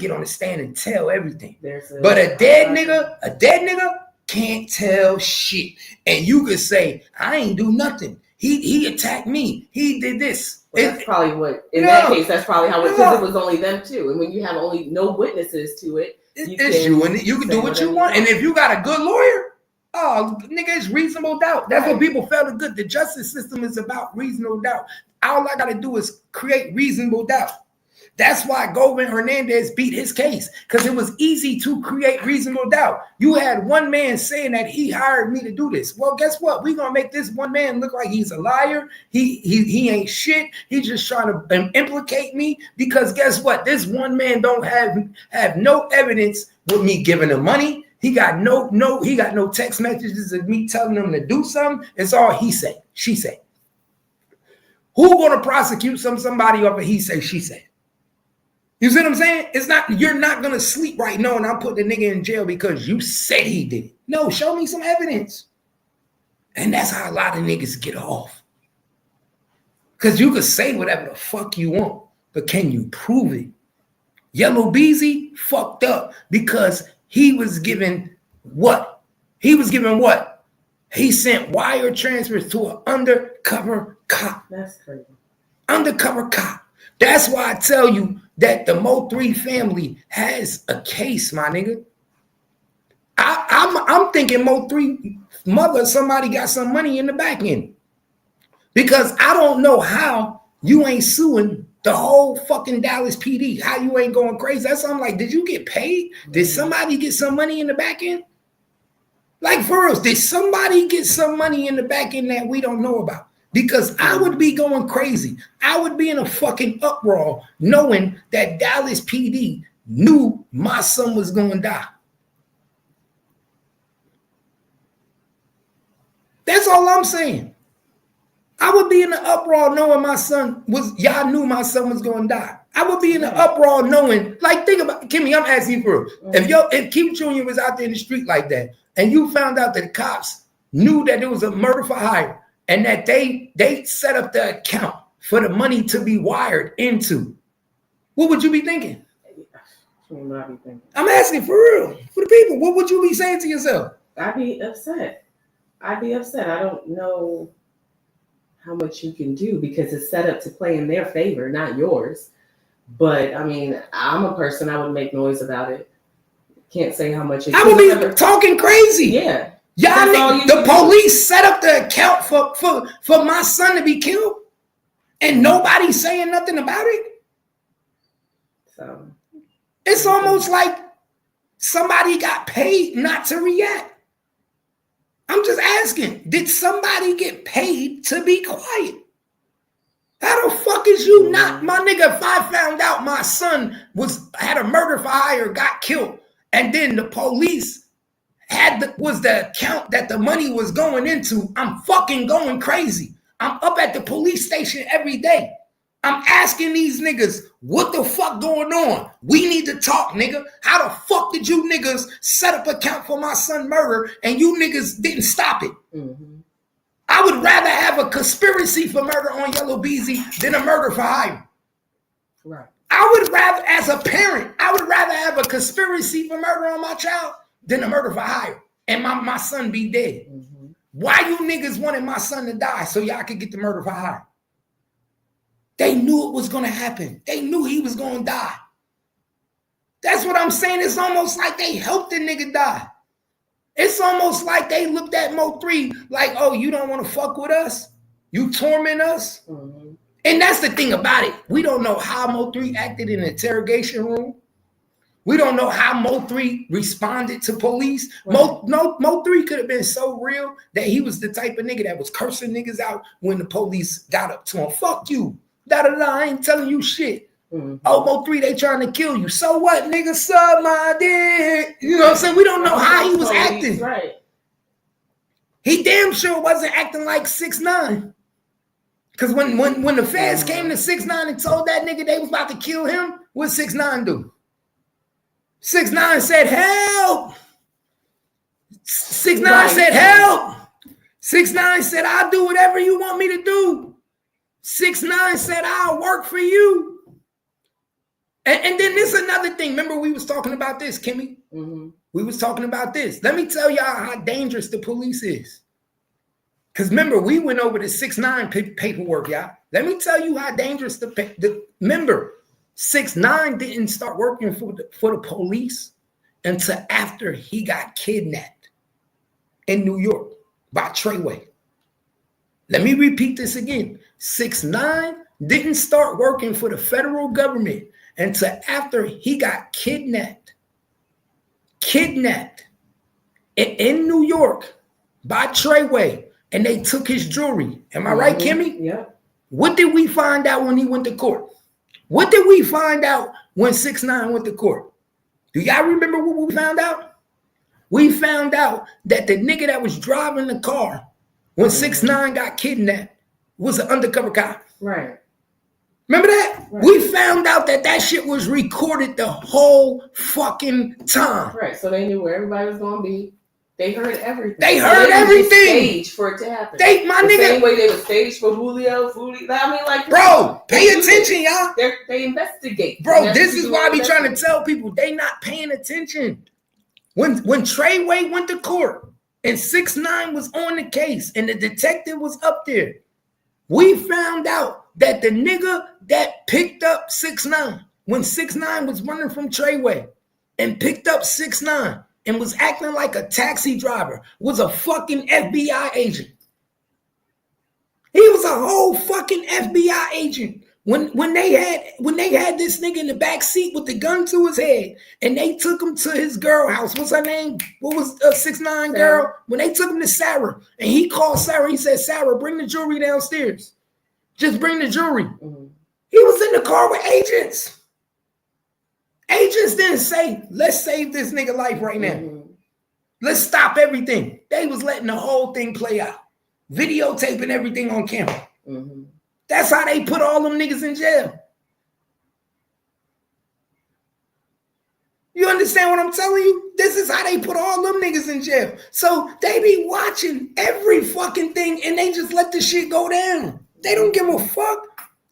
get on the stand and tell everything. But a dead nigga can't tell shit. And you could say, I ain't do nothing. He attacked me. He did this. Well, that's probably what, in that case, that's probably how it, because it was only them two. And when you have only no witnesses to it, it's you, and you can do what you want. And if you got a good lawyer, oh, nigga, it's reasonable doubt. That's what people felt good. The justice system is about reasonable doubt. All I got to do is create reasonable doubt. That's why Goldman Hernandez beat his case, because it was easy to create reasonable doubt. You had one man saying that he hired me to do this. Well, guess what? We're going to make this one man look like he's a liar. He ain't shit. He's just trying to implicate me, because guess what? This one man don't have no evidence with me giving him money. He got no text messages of me telling him to do something. It's all he say, she say. Who going to prosecute somebody over he say, she say? You see what I'm saying? It's not, you're not going to sleep right knowing I'm putting the nigga in jail because you said he did it. No, show me some evidence. And that's how a lot of niggas get off. Because you can say whatever the fuck you want, but can you prove it? Yellow Beezy fucked up because he was given what? He was given what? He sent wire transfers to an undercover cop. That's crazy. Undercover cop. That's why I tell you that the MO3 family has a case, my nigga. I'm thinking MO3 mother, somebody got some money in the back end. Because I don't know how you ain't suing the whole fucking Dallas PD. How you ain't going crazy? That's something like, did you get paid? Did somebody get some money in the back end? Like for real, did somebody get some money in the back end that we don't know about? Because I would be going crazy. I would be in a fucking uproar knowing that Dallas PD knew my son was going to die. That's all I'm saying. I would be in the uproar knowing y'all knew my son was going to die. I would be in the uproar knowing, like, think about, Kimmy, I'm asking you for real. If Keith Jr. was out there in the street like that, and you found out that the cops knew that it was a murder for hire, and that they set up the account for the money to be wired into, what would you be thinking? I'm asking for real, for the people. What would you be saying to yourself? I'd be upset. I don't know how much you can do because it's set up to play in their favor, not yours. But I mean, I'm a person, I would make noise about it. Can't say how much. I would be talking crazy. Yeah. Y'all, the police set up the account for my son to be killed, and nobody's saying nothing about it. So it's almost like somebody got paid not to react. I'm just asking, did somebody get paid to be quiet? How the fuck is you not, my nigga? If I found out my son had a murder for hire, got killed, and then the police was the account that the money was going into, I'm fucking going crazy. I'm up at the police station every day. I'm asking these niggas, what the fuck going on? We need to talk, nigga. How the fuck did you niggas set up account for my son murder and you niggas didn't stop it? Mm-hmm. I would rather have a conspiracy for murder on Yellow Beezy than a murder for hire. Right. I would rather, as a parent, I would rather have a conspiracy for murder on my child than a murder for hire and my son be dead. Mm-hmm. Why you niggas wanted my son to die so y'all could get the murder for hire? They knew it was going to happen. They knew he was going to die. That's what I'm saying. It's almost like they helped the nigga die. It's almost like they looked at MO3 like, oh, you don't want to fuck with us? You torment us? Mm-hmm. And that's the thing about it. We don't know how MO3 acted in the interrogation room. We don't know how MO3 responded to police. Right. MO3 could have been so real that he was the type of nigga that was cursing niggas out when the police got up to him. Fuck you. Da-da-da, I ain't telling you shit. Mm-hmm. Oh, MO3, they trying to kill you. So what, nigga? Suck my dick. You know what I'm saying? We don't know how he was acting. Right. He damn sure wasn't acting like 6ix9ine. Because when the feds came to 6ix9ine and told that nigga they was about to kill him, what 6ix9ine do? 6ix9ine said, help. 6ix9ine said, help. 6ix9ine said, I'll do whatever you want me to do. 6ix9ine said, I'll work for you. And then this is another thing. Remember, we was talking about this, Kimmy? Mm-hmm. We was talking about this. Let me tell y'all how dangerous the police is. Because remember, we went over the 6ix9ine paperwork, y'all. Let me tell you how dangerous remember, 6ix9ine didn't start working for the police until after he got kidnapped in New York by Treyway. Let me repeat this again. 6ix9ine didn't start working for the federal government until after he got kidnapped in New York by Treyway, and they took his jewelry. Am I right, Kimmy? Yeah. What did we find out when he went to court? What did we find out when 6ix9ine went to court? Do y'all remember what we found out? We found out that the nigga that was driving the car when 6ix9ine got kidnapped was an undercover cop. Right. Remember that? Right. We found out that shit was recorded the whole fucking time. Right. So they knew where everybody was going to be. They heard everything. They heard everything. Stage for it to happen. Same way they would stage for Julio. I mean, like, bro, pay attention, y'all. They investigate. Bro, this is why I be trying to tell people they not paying attention. When Treyway went to court and 6ix9ine was on the case and the detective was up there, we found out that the nigga that picked up 6ix9ine when 6ix9ine was running from Treyway and picked up 6ix9ine and was acting like a taxi driver was a fucking FBI agent. He was a whole fucking FBI agent. When they had this nigga in the back seat with the gun to his head, and they took him to his girl house. What's her name? What was 6ix9ine girl? When they took him to Sarah, and he called Sarah, he said, "Sarah, bring the jewelry downstairs. Just bring the jewelry." Mm-hmm. He was in the car with agents. Agents didn't say, "Let's save this nigga life right now. Mm-hmm. Let's stop everything." They was letting the whole thing play out, videotaping everything on camera. Mm-hmm. That's how they put all them niggas in jail. You understand what I'm telling you? This is how they put all them niggas in jail. So they be watching every fucking thing and they just let the shit go down. They don't give a fuck.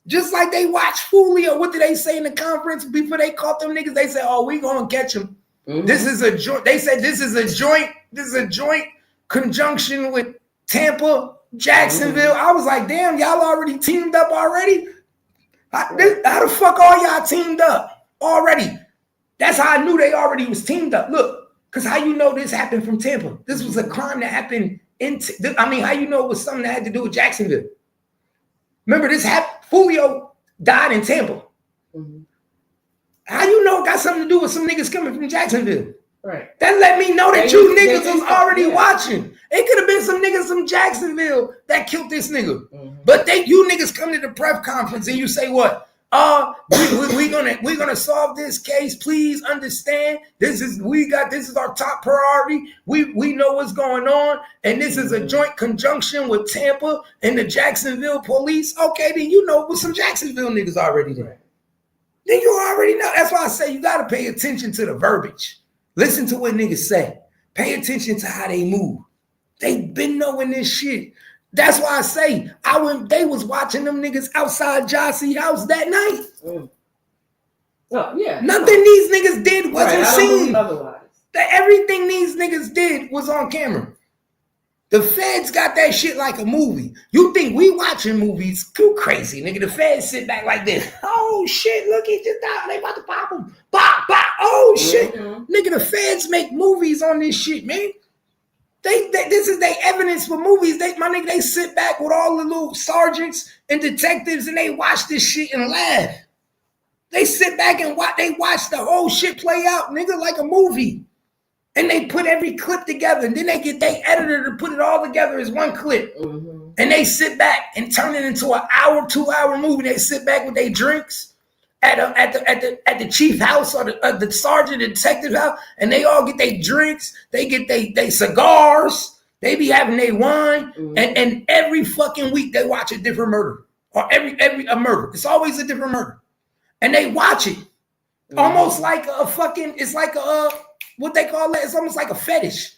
Just like they watch Julio. What did they say in the conference before they caught them niggas? They said, "Oh, we gonna catch them." Mm-hmm. This is a joint. They said this is a joint conjunction with Tampa, Jacksonville. Mm-hmm. I was like, damn, y'all already teamed up already? How the fuck all y'all teamed up already? That's how I knew they already was teamed up. Look, because how you know this happened from Tampa? This was a crime that happened how you know it was something that had to do with Jacksonville? Remember, this happened. Julio died in Tampa. Mm-hmm. How you know it got something to do with some niggas coming from Jacksonville? Right. That let me know that you niggas was already watching. It could have been some niggas from Jacksonville that killed this nigga. Mm-hmm. But you niggas come to the press conference and you say what? We're gonna solve this case. Please understand. This is our top priority. We know what's going on, and this is a joint conjunction with Tampa and the Jacksonville police. Okay, then you know with some Jacksonville niggas already there. Right. Then you already know. That's why I say you gotta pay attention to the verbiage. Listen to what niggas say. Pay attention to how they move. They been knowing this shit. That's why I say they was watching them niggas outside Jossie's house that night. Mm. Oh, yeah. Nothing these niggas did wasn't seen. Otherwise. Everything these niggas did was on camera. The feds got that shit like a movie. You think we watching movies? You crazy, nigga. The feds sit back like this. Oh shit, look, he just died. They about to pop him. Bop, bop. Oh shit. Mm-hmm. Nigga, the feds make movies on this shit, man. This is their evidence for movies. They sit back with all the little sergeants and detectives and they watch this shit and laugh. They sit back and watch the whole shit play out, nigga, like a movie. And they put every clip together. And then they get their editor to put it all together as one clip. Mm-hmm. And they sit back and turn it into an hour, 2-hour movie. They sit back with their drinks at the chief house or the sergeant, the detective house, and they all get their drinks, they get their cigars, they be having their wine, mm-hmm. and every fucking week they watch a different murder. Or every a murder. It's always a different murder. And they watch it. Mm-hmm. Almost like it's like what they call it, it's almost like a fetish.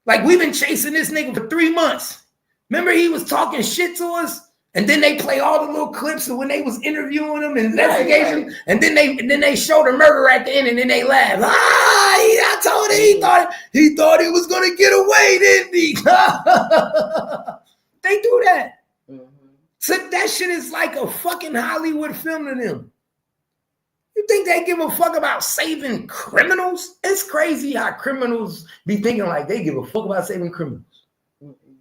Like we've been chasing this nigga for 3 months. Remember he was talking shit to us? And then they play all the little clips of when they was interviewing them and investigation. Right. And then they show the murder at the end, and then they laugh. I told him he thought he was gonna get away, didn't he? They do that. Mm-hmm. So that shit is like a fucking Hollywood film to them. You think they give a fuck about saving criminals? It's crazy how criminals be thinking like they give a fuck about saving criminals. Mm-hmm.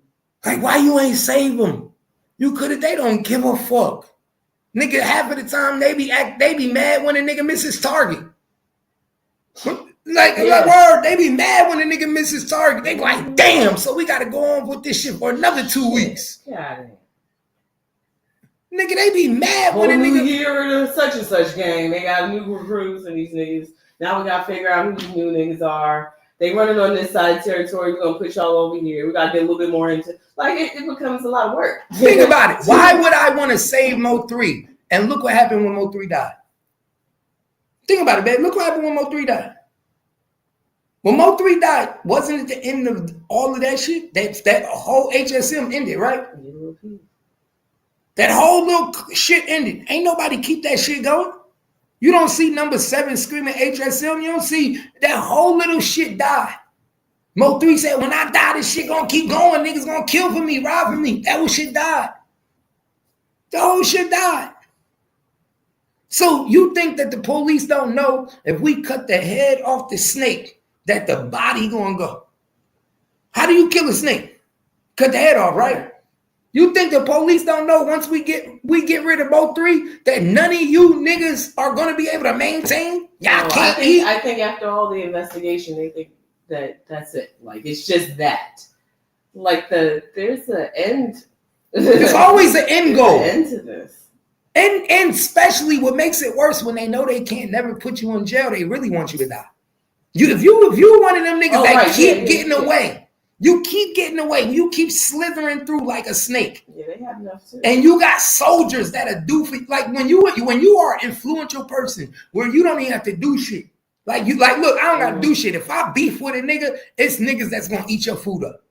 Like, why you ain't save them? You could have. They don't give a fuck. Nigga, half of the time they be mad when a nigga misses target. Like word, they be mad when a nigga misses target. They be like, damn, so we gotta go on with this shit for another 2 weeks. Yeah. Nigga, they be mad when a nigga year in a such and such game. They got new recruits and these niggas. Now we gotta figure out who these new niggas are. They running on this side of territory. We're gonna push y'all over here. We gotta get a little bit more into it becomes a lot of work. Think about it. Why would I want to save MO3? And look what happened when MO3 died. Think about it, babe. Look what happened when MO3 died. When MO3 died, wasn't it the end of all of that shit? That whole HSM ended, right? That whole little shit ended. Ain't nobody keep that shit going. You don't see number 7 screaming HSM. You don't see that whole little shit die. MO3 said, when I die, this shit gonna keep going. Niggas gonna kill for me, rob for me. That whole shit died. The whole shit died. So you think that the police don't know if we cut the head off the snake, that the body gonna go? How do you kill a snake? Cut the head off, right? You think the police don't know once we get rid of MO3 that none of you niggas are gonna be able to maintain? Y'all can't eat. I think after all the investigation, they think that's it. Like it's just that. Like there's an end. There's always an end goal. End to this. And especially what makes it worse when they know they can't never put you in jail, they really want you to die. If you one of them niggas keep getting away. You keep getting away. You keep slithering through like a snake. Yeah, they have enough too. And you got soldiers that are like when you are an influential person where you don't even have to do shit. Look, I don't gotta do shit. If I beef with a nigga, it's niggas that's gonna eat your food up.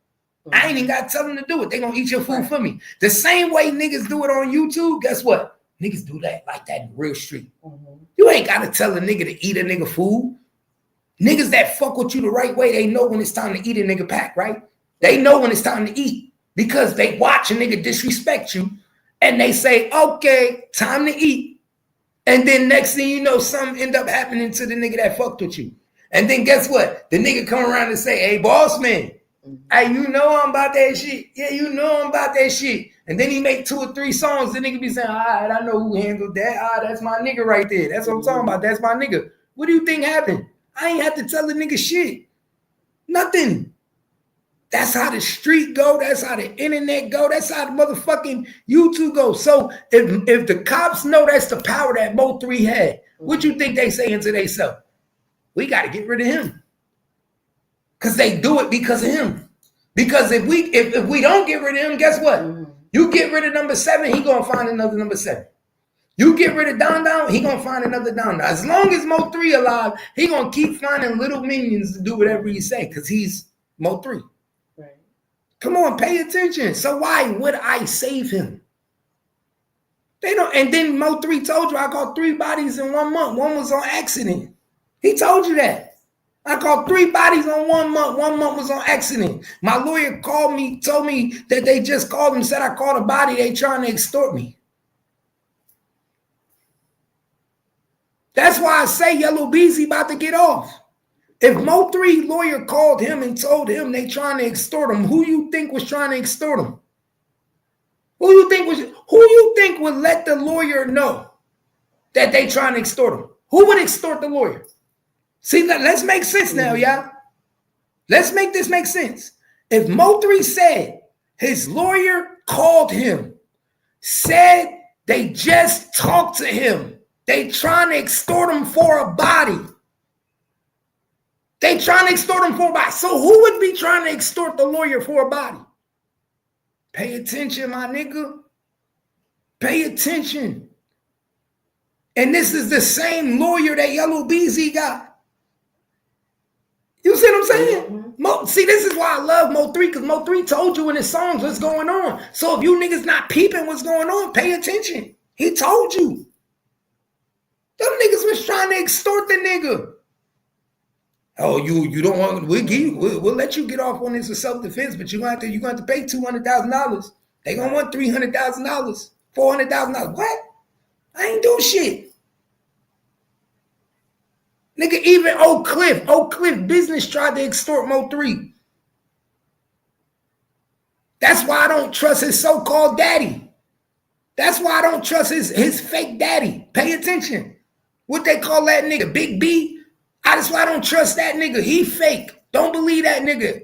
I ain't even gotta tell them to do it. They gonna eat your food for me. The same way niggas do it on YouTube, guess what? Niggas do that like that in real street. Mm-hmm. You ain't gotta tell a nigga to eat a nigga food. Niggas that fuck with you the right way, they know when it's time to eat a nigga pack, right? They know when it's time to eat because they watch a nigga disrespect you and they say, okay, time to eat. And then next thing you know, something end up happening to the nigga that fucked with you. And then guess what? The nigga come around and say, hey, boss man, hey, you know I'm about that shit. Yeah, you know I'm about that shit. And then he make 2 or 3 songs. The nigga be saying, all right, I know who handled that. Ah, that's my nigga right there. That's what I'm talking about. That's my nigga. What do you think happened? I ain't have to tell the nigga shit. Nothing. That's how the street go. That's how the internet go. That's how the motherfucking YouTube go. So if the cops know that's the power that MO3 had, what you think they saying to themselves? We got to get rid of him. Because they do it because of him. Because if we don't get rid of him, guess what? You get rid of number 7, he gonna find another number 7. You get rid of Don Don, he gonna find another Don Don. As long as MO3 alive, he gonna keep finding little minions to do whatever he say, because he's MO3. Right. Come on, pay attention. So why would I save him? They don't. And then MO3 told you I caught 3 bodies in 1 month. 1 was on accident. He told you that. I caught 3 bodies on 1 month. 1 month was on accident. My lawyer called me, told me that they just called him, said I caught a body. They trying to extort me. That's why I say Yellow Beezy about to get off. If MO3 lawyer called him and told him they trying to extort him, who you think was trying to extort him? Who you think would let the lawyer know that they trying to extort him? Who would extort the lawyer? See, let's make sense now, y'all. Let's make this make sense. If MO3 said his lawyer called him, said they just talked to him, they trying to extort him for a body. They trying to extort him for a body. So who would be trying to extort the lawyer for a body? Pay attention, my nigga. Pay attention. And this is the same lawyer that Yellow Beezy got. You see what I'm saying? See, this is why I love MO3, because MO3 told you in his songs what's going on. So if you niggas not peeping what's going on, pay attention. He told you. Them niggas was trying to extort the nigga. Oh, you don't want, we'll let you get off on this for self-defense, but you're gonna have to pay $200,000. They gonna want $300,000, $400,000. What? I ain't do shit. Nigga, even Oak Cliff Business tried to extort MO3. That's why I don't trust his so-called daddy. That's why I don't trust his fake daddy. Pay attention. What they call that nigga, Big B? That's why I don't trust that nigga. He fake. Don't believe that nigga.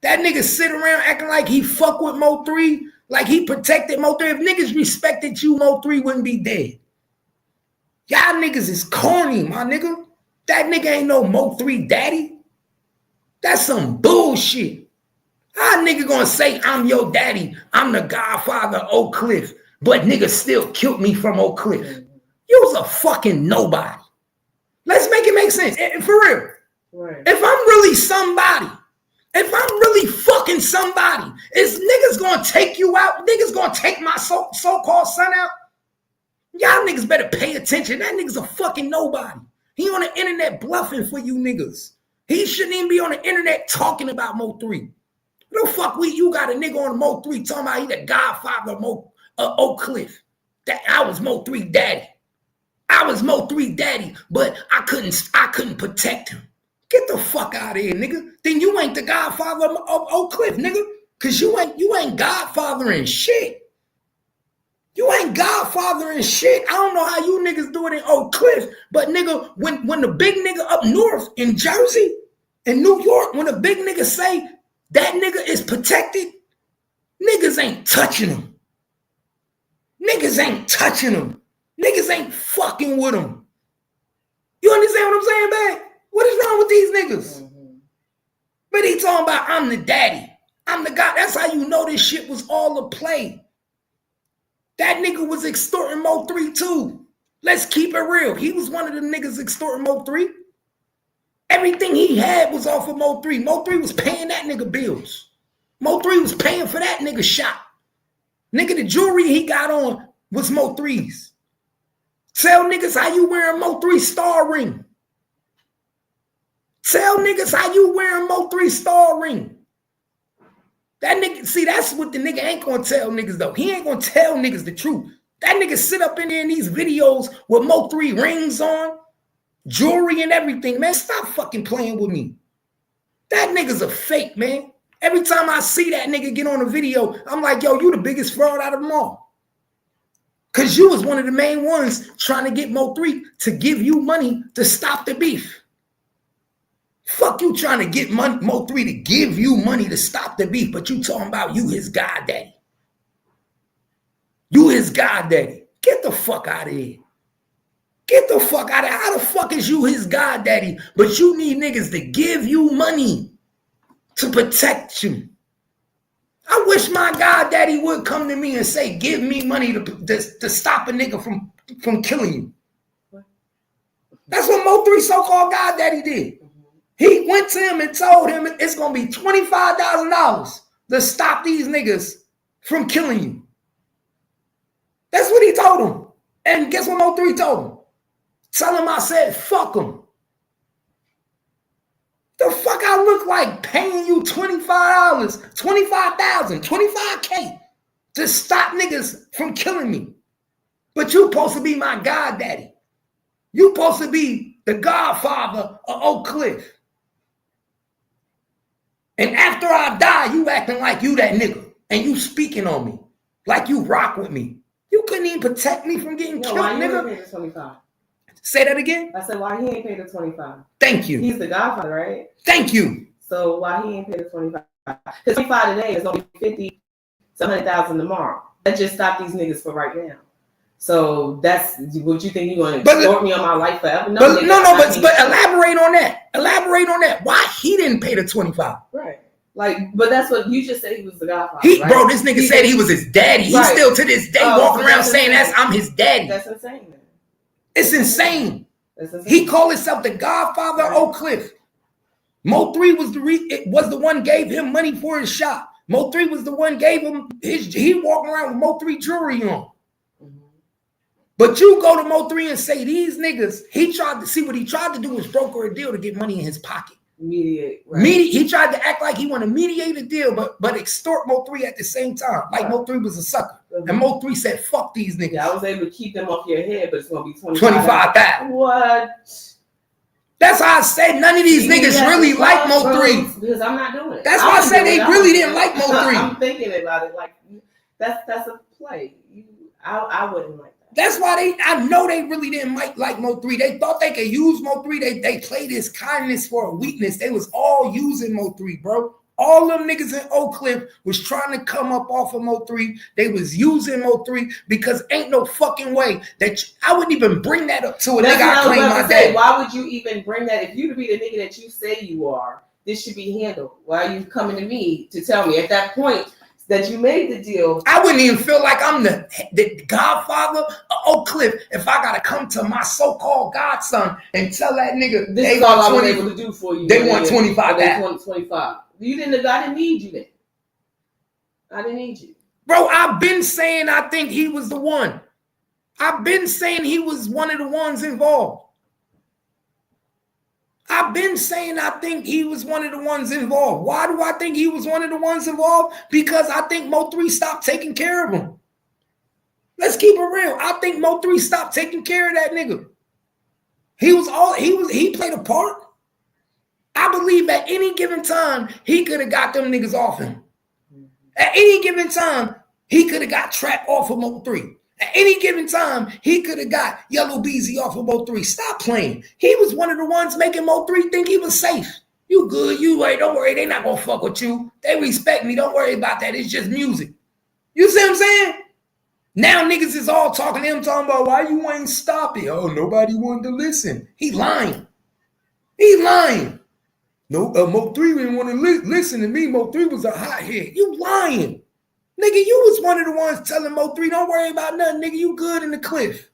That nigga sit around acting like he fuck with MO3, like he protected MO3. If niggas respected you, MO3 wouldn't be dead. Y'all niggas is corny, my nigga. That nigga ain't no MO3 daddy. That's some bullshit. How a nigga gonna say I'm your daddy? I'm the Godfather of Oak Cliff, but nigga still killed me from Oak Cliff. You was a fucking nobody. Let's make it make sense. For real. Right. If I'm really somebody, if I'm really fucking somebody, is niggas gonna take you out? Niggas gonna take my so-called son out? Y'all niggas better pay attention. That nigga's a fucking nobody. He on the internet bluffing for you niggas. He shouldn't even be on the internet talking about MO3. What the fuck you got a nigga on MO3 talking about he the Godfather of Oak Cliff? That I was MO3 daddy. I was MO3 daddy, but I couldn't protect him. Get the fuck out of here, nigga. Then you ain't the Godfather of Oak Cliff, nigga. Cause you ain't Godfathering shit. You ain't Godfathering shit. I don't know how you niggas do it in Oak Cliff, but nigga, when the big nigga up north in Jersey, in New York, when a big nigga say that nigga is protected, niggas ain't touching him. Niggas ain't touching him. Niggas ain't fucking with him. You understand what I'm saying, man? What is wrong with these niggas? Mm-hmm. But he talking about I'm the daddy. I'm the guy. That's how you know this shit was all a play. That nigga was extorting MO3 too. Let's keep it real. He was one of the niggas extorting MO3. Everything he had was off of MO3. MO3 was paying that nigga bills. MO3 was paying for that nigga shop. Nigga, the jewelry he got on was MO3's. Tell niggas how you wearing MO3 star ring. Tell niggas how you wearing MO3 star ring. That nigga, see, that's what the nigga ain't gonna tell niggas though. He ain't gonna tell niggas the truth. That nigga sit up in there in these videos with MO3 rings on, jewelry and everything. Man, stop fucking playing with me. That nigga's a fake, man. Every time I see that nigga get on a video, I'm like, yo, you the biggest fraud out of them all. Cause you was one of the main ones trying to get MO3 to give you money to stop the beef. Fuck you trying to get MO3 to give you money to stop the beef, but you talking about you his god daddy. You his god daddy. Get the fuck out of here. Get the fuck out of here. How the fuck is you his god daddy, but you need niggas to give you money to protect you? I wish my god daddy would come to me and say, give me money to stop a nigga from killing you. That's what MO3 so-called god daddy did. He went to him and told him it's going to be $25,000 to stop these niggas from killing you. That's what he told him. And guess what MO3 told him? Tell him I said, fuck him. The fuck I look like paying you $25, $25,000, $25K to stop niggas from killing me. But you supposed to be my god daddy. You supposed to be the Godfather of Oak Cliff. And after I die, you acting like you that nigga. And you speaking on me. Like you rock with me. You couldn't even protect me from getting killed, why nigga. You ain't paid the 25? Say that again? I said, why he ain't paid the 25? Thank you. He's the Godfather, right? Thank you. So why he ain't paid the 25? Because 25 today is only 50 to 100,000 tomorrow. That just stop these niggas for right now. So that's what you think you're going to extort me on my life forever? No, but elaborate on that. Elaborate on that. Why he didn't pay the 25? Right. Like, but that's what you just said. He was the Godfather. Right? Bro, this nigga said he was his daddy. He still to this day walking around saying I'm his daddy. That's insane. Man. It's insane. He called himself the Godfather of Oak Cliff. Mo3 was was the one gave him money for his shop. Mo3 was the one gave him he walking around with Mo3 jewelry on. But you go to Mo3 and say these niggas, he tried to do was broker a deal to get money in his pocket. Mediate, right? He tried to act like he wanted to mediate a deal, but extort Mo3 at the same time. Like Mo3 was a sucker. And Mo3 said, fuck these niggas. Yeah, I was able to keep them off your head, but it's gonna be 25,000. What? That's how I said none of these niggas really like Mo3. Because I'm not doing it. That's why I said they really didn't like Mo3. I'm thinking about it like that's a play. I wouldn't like that. That's why I know they really didn't like Mo3. They thought they could use Mo3. They played his kindness for a weakness. They was all using Mo3, bro. All them niggas in Oak Cliff was trying to come up off of Mo3. They was using Mo3 because ain't no fucking way that I wouldn't even bring that up to a nigga I claim my dad. Why would you even bring that? If you to be the nigga that you say you are, this should be handled. Why are you coming to me to tell me at that point that you made the deal? I wouldn't even feel like I'm the godfather of Oak Cliff if I gotta come to my so-called godson and tell that nigga this is all I was able to do for you. They want 25. They want 25. I didn't need you then. I didn't need you. Bro, I've been saying I think he was the one. I've been saying he was one of the ones involved. I've been saying I think he was one of the ones involved. Why do I think he was one of the ones involved? Because I think Mo3 stopped taking care of him. Let's keep it real. I think Mo3 stopped taking care of that nigga. He played a part. I believe at any given time, he could have got them niggas off him. At any given time, he could have got Trap off of Mo3. At any given time, he could have got Yellow Beezy off of Mo3. Stop playing. He was one of the ones making Mo3 think he was safe. You good, you right, don't worry, they not gonna fuck with you. They respect me, don't worry about that, it's just music. You see what I'm saying? Now niggas is all talking to him, talking about why you ain't stop it. Oh, nobody wanted to listen. He lying. He lying. No, Mo3 didn't want to listen to me. Mo3 was a hothead. You lying. Nigga, you was one of the ones telling Mo3, don't worry about nothing, nigga. You good in the cliff.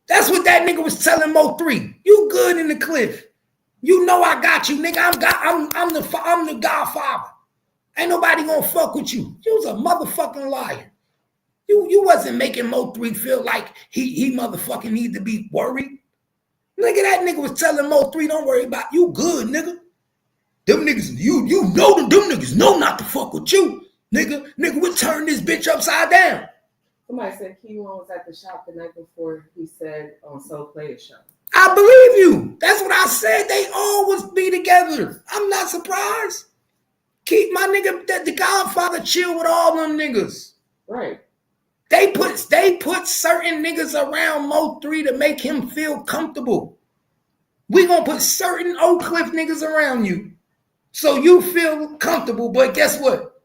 That's what that nigga was telling Mo3. You good in the cliff. You know I got you, nigga. I'm the Godfather. Ain't nobody gonna fuck with you. You was a motherfucking liar. You wasn't making Mo3 feel like he motherfucking need to be worried. Nigga, that nigga was telling Mo3, don't worry about you good, nigga. Them niggas, you know them niggas know not to fuck with you. Nigga, we'll turn this bitch upside down. Somebody said Kewon was at the shop the night before he said on Soul Players show. I believe you. That's what I said. They always be together. I'm not surprised. Keep my nigga, the Godfather chill with all them niggas. Right. They put certain niggas around Mo3 to make him feel comfortable. We gonna put certain Oak Cliff niggas around you so you feel comfortable. But guess what?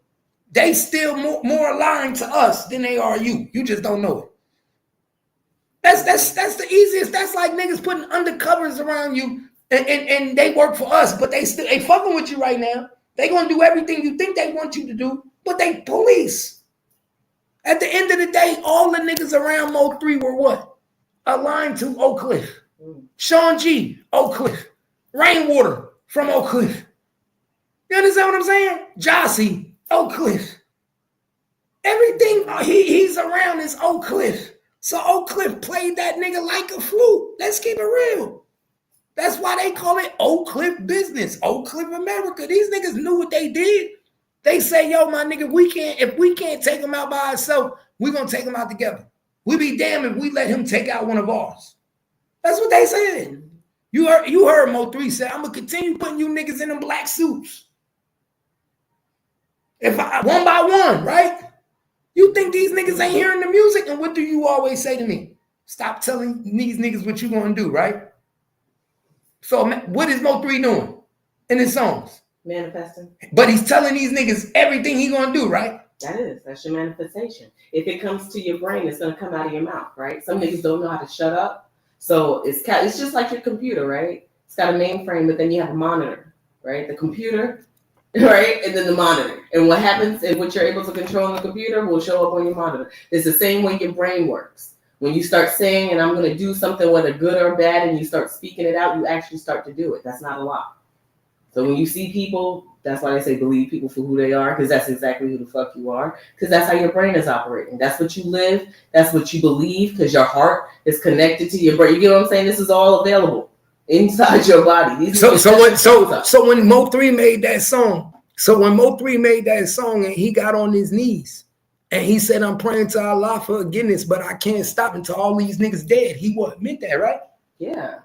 They still more aligned to us than they are you. You just don't know it. That's the easiest. That's like niggas putting undercovers around you and they work for us, but they fucking with you right now. They gonna do everything you think they want you to do, but they police. At the end of the day, all the niggas around Mo3 were what? Aligned to Oak Cliff. Sean G, Oak Cliff. Rainwater from Oak Cliff. You understand what I'm saying? Jossie, Oak Cliff. Everything he's around is Oak Cliff. So Oak Cliff played that nigga like a flute. Let's keep it real. That's why they call it Oak Cliff business. Oak Cliff America. These niggas knew what they did. They say, yo, my nigga, if we can't take him out by ourselves, we're going to take him out together. We be damned if we let him take out one of ours. That's what they said. You heard Mo3 say, I'm going to continue putting you niggas in them black suits. One by one, right? You think these niggas ain't hearing the music? And what do you always say to me? Stop telling these niggas what you going to do, right? So what is Mo3 doing in his songs? Manifesting. But he's telling these niggas everything he gonna do, right? That's your manifestation. If it comes to your brain, it's gonna come out of your mouth, right? Some niggas don't know how to shut up. So it's just like your computer, right? It's got a mainframe, but then you have a monitor, right? The computer, right? And then the monitor. And what happens and what you're able to control on the computer will show up on your monitor. It's the same way your brain works. When you start saying, and I'm gonna do something, whether good or bad, and you start speaking it out, you actually start to do it. That's not a lie. So when you see people, that's why they say believe people for who they are, because that's exactly who the fuck you are, because that's how your brain is operating. That's what you live. That's what you believe, because your heart is connected to your brain. You get what I'm saying? This is all available inside your body. So when MO3 made that song, and he got on his knees and he said, I'm praying to Allah for forgiveness, but I can't stop until all these niggas dead. He what meant that, right? Yeah.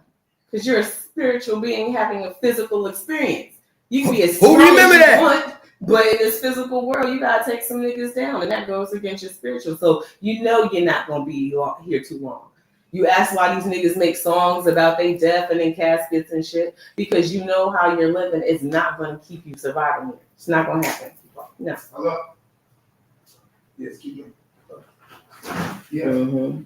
Because you're a spiritual being having a physical experience. You can be as strong as you want, but in this physical world, you gotta take some niggas down, and that goes against your spiritual. So you know you're not gonna be here too long. You ask why these niggas make songs about they death and in caskets and shit, because you know how you're living is not gonna keep you surviving here. It's not gonna happen. No. Hello? Yes, keep going. Yeah. Mm-hmm.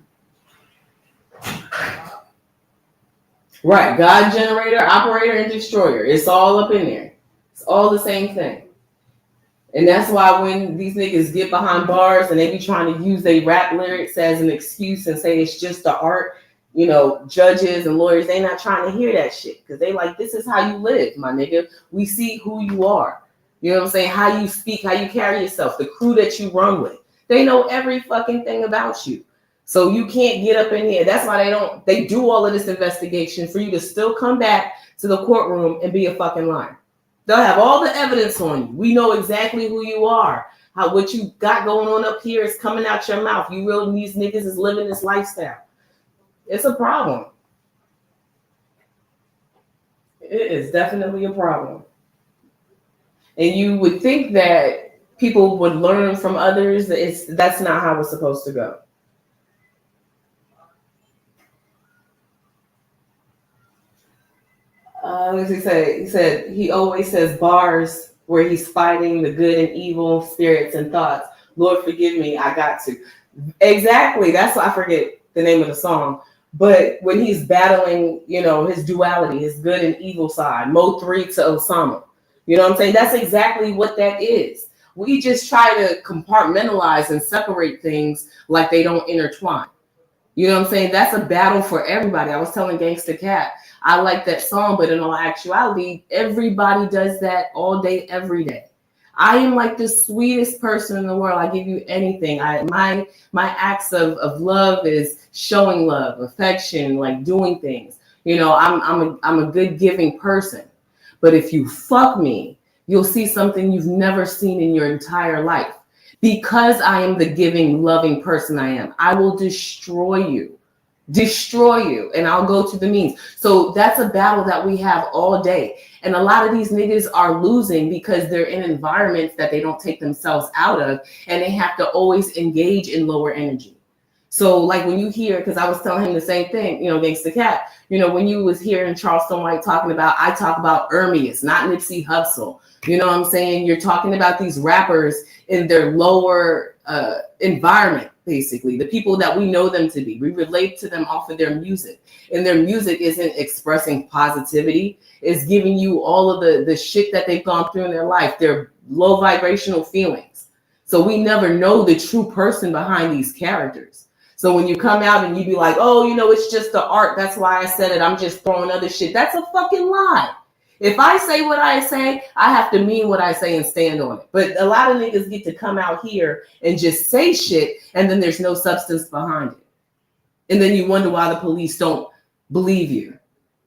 Right, God generator, operator, and destroyer. It's all up in there. It's all the same thing. And that's why when these niggas get behind bars and they be trying to use their rap lyrics as an excuse and say it's just the art, you know, judges and lawyers, they not trying to hear that shit. Because they like, this is how you live, my nigga. We see who you are. You know what I'm saying? How you speak, how you carry yourself, the crew that you run with. They know every fucking thing about you. So you can't get up in here. That's why they do all of this investigation for you to still come back to the courtroom and be a fucking liar. They'll have all the evidence on you. We know exactly who you are. How what you got going on up here is coming out your mouth. You really, these niggas is living this lifestyle. It's a problem. It is definitely a problem. And you would think that people would learn from others. That's not how it's supposed to go. What does he say? He said he always says bars where he's fighting the good and evil spirits and thoughts. Lord, forgive me, I got to. Exactly. That's why I forget the name of the song. But when he's battling, you know, his duality, his good and evil side, MO3 to Osama. You know what I'm saying? That's exactly what that is. We just try to compartmentalize and separate things like they don't intertwine. You know what I'm saying? That's a battle for everybody. I was telling Gangsta Cat, I like that song, but in all actuality, everybody does that all day, every day. I am like the sweetest person in the world. I give you anything. My acts of love is showing love, affection, like doing things. You know, I'm a good giving person. But if you fuck me, you'll see something you've never seen in your entire life. Because I am the giving, loving person I am, I will destroy you, and I'll go to the means. So that's a battle that we have all day. And a lot of these niggas are losing because they're in environments that they don't take themselves out of, and they have to always engage in lower energy. So like when you hear, because I was telling him the same thing, you know, Gangsta Cat, you know, when you was hearing Charleston White talking about, I talk about Ermias, not Nipsey Hussle. You know what I'm saying? You're talking about these rappers in their lower environment, basically, the people that we know them to be. We relate to them off of their music. And their music isn't expressing positivity. It's giving you all of the shit that they've gone through in their life, their low vibrational feelings. So we never know the true person behind these characters. So when you come out and you be like, oh, you know, it's just the art. That's why I said it. I'm just throwing other shit. That's a fucking lie. If I say what I say, I have to mean what I say and stand on it. But a lot of niggas get to come out here and just say shit, and then there's no substance behind it. And then you wonder why the police don't believe you,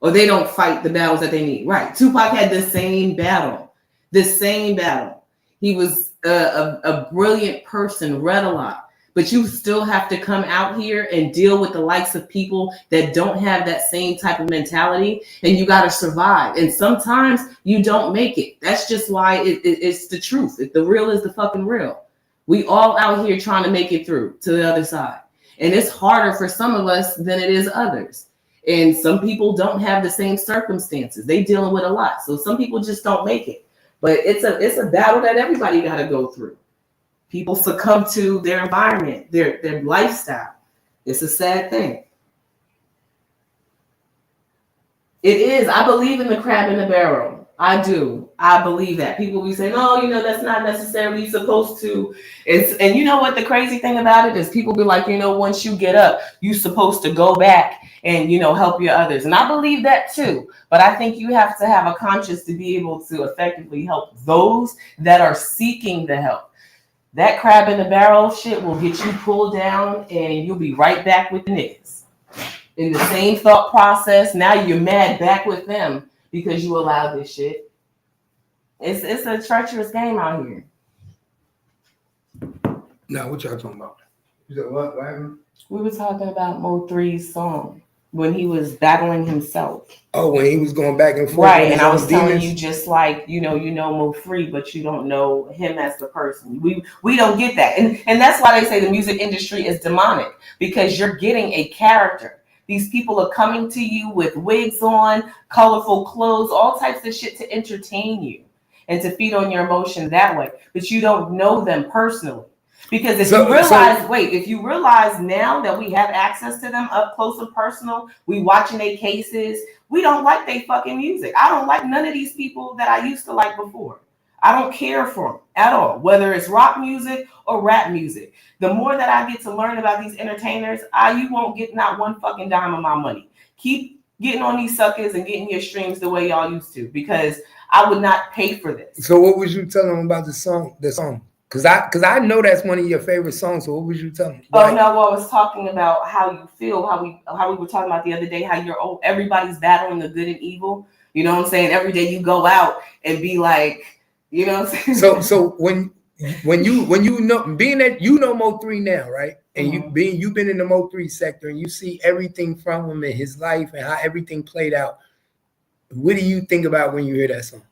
or they don't fight the battles that they need. Right. Tupac had the same battle. He was a brilliant person, read a lot. But you still have to come out here and deal with the likes of people that don't have that same type of mentality, and you got to survive. And sometimes you don't make it. That's just why it's the truth. The real is the fucking real. We all out here trying to make it through to the other side. And it's harder for some of us than it is others. And some people don't have the same circumstances. They dealing with a lot. So some people just don't make it. But it's a battle that everybody got to go through. People succumb to their environment, their lifestyle. It's a sad thing. It is. I believe in the crab in the barrel. I do. I believe that. People be saying, "Oh, that's not necessarily supposed to." And you know what the crazy thing about it is? People be like, once you get up, you're supposed to go back and help your others. And I believe that too. But I think you have to have a conscience to be able to effectively help those that are seeking the help. That crab in the barrel shit will get you pulled down, and you'll be right back with the niggas in the same thought process. Now you're mad back with them because you allowed this shit. It's a treacherous game out here. No, what y'all talking about? You said what? What happened? We were talking about MO3's song when he was battling himself. Oh, when he was going back and forth. Right, and I was telling you just like, you know MO3, but you don't know him as the person. We don't get that. And that's why they say the music industry is demonic, because you're getting a character. These people are coming to you with wigs on, colorful clothes, all types of shit to entertain you and to feed on your emotion that way. But you don't know them personally. Because if you realize now that we have access to them up close and personal, we watching their cases, we don't like their fucking music. I don't like none of these people that I used to like before. I don't care for them at all, whether it's rock music or rap music. The more that I get to learn about these entertainers, you won't get not one fucking dime of my money. Keep getting on these suckers and getting your streams the way y'all used to, because I would not pay for this. So what was you telling them about the song? Because I know that's one of your favorite songs. So what was you telling them? Oh no, well, I was talking about how you feel, how we were talking about the other day, how everybody's battling the good and evil. You know what I'm saying? Every day you go out and be like, you know what I'm saying? So when you know, being that you know MO3 now, right? And you've been in the MO3 sector and you see everything from him in his life and how everything played out. What do you think about when you hear that song?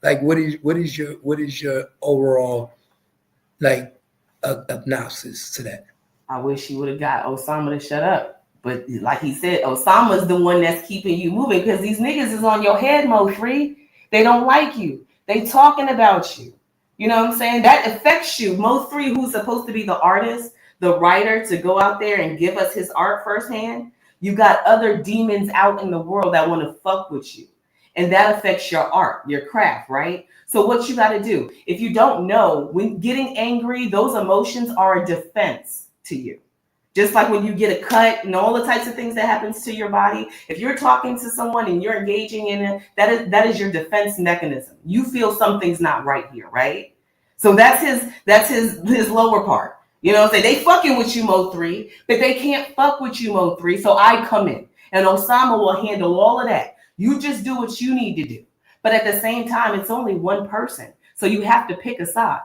Like, what is your overall like analysis to that? I wish you would have got Osama to shut up. But like he said, Osama's the one that's keeping you moving, because these niggas is on your head, MO3. They don't like you. They talking about you. You know what I'm saying? That affects you. MO3, who's supposed to be the artist, the writer, to go out there and give us his art firsthand. You got other demons out in the world that want to fuck with you. And that affects your art, your craft, right? So what you got to do, if you don't know, when getting angry, those emotions are a defense to you. Just like when you get a cut and all the types of things that happens to your body. If you're talking to someone and you're engaging in it, that is your defense mechanism. You feel something's not right here, right? So that's his lower part. You know what I'm saying? They fucking with you, MO3, but they can't fuck with you, MO3. So I come in and Osama will handle all of that. You just do what you need to do. But at the same time, it's only one person. So you have to pick a side.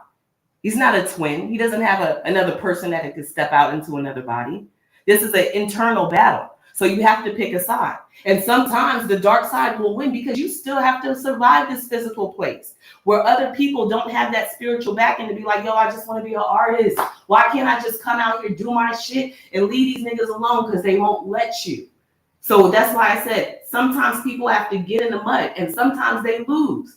He's not a twin. He doesn't have another person that could step out into another body. This is an internal battle. So you have to pick a side. And sometimes the dark side will win, because you still have to survive this physical place where other people don't have that spiritual backing to be like, yo, I just want to be an artist. Why can't I just come out here, do my shit, and leave these niggas alone? Because they won't let you. So that's why I said sometimes people have to get in the mud and sometimes they lose.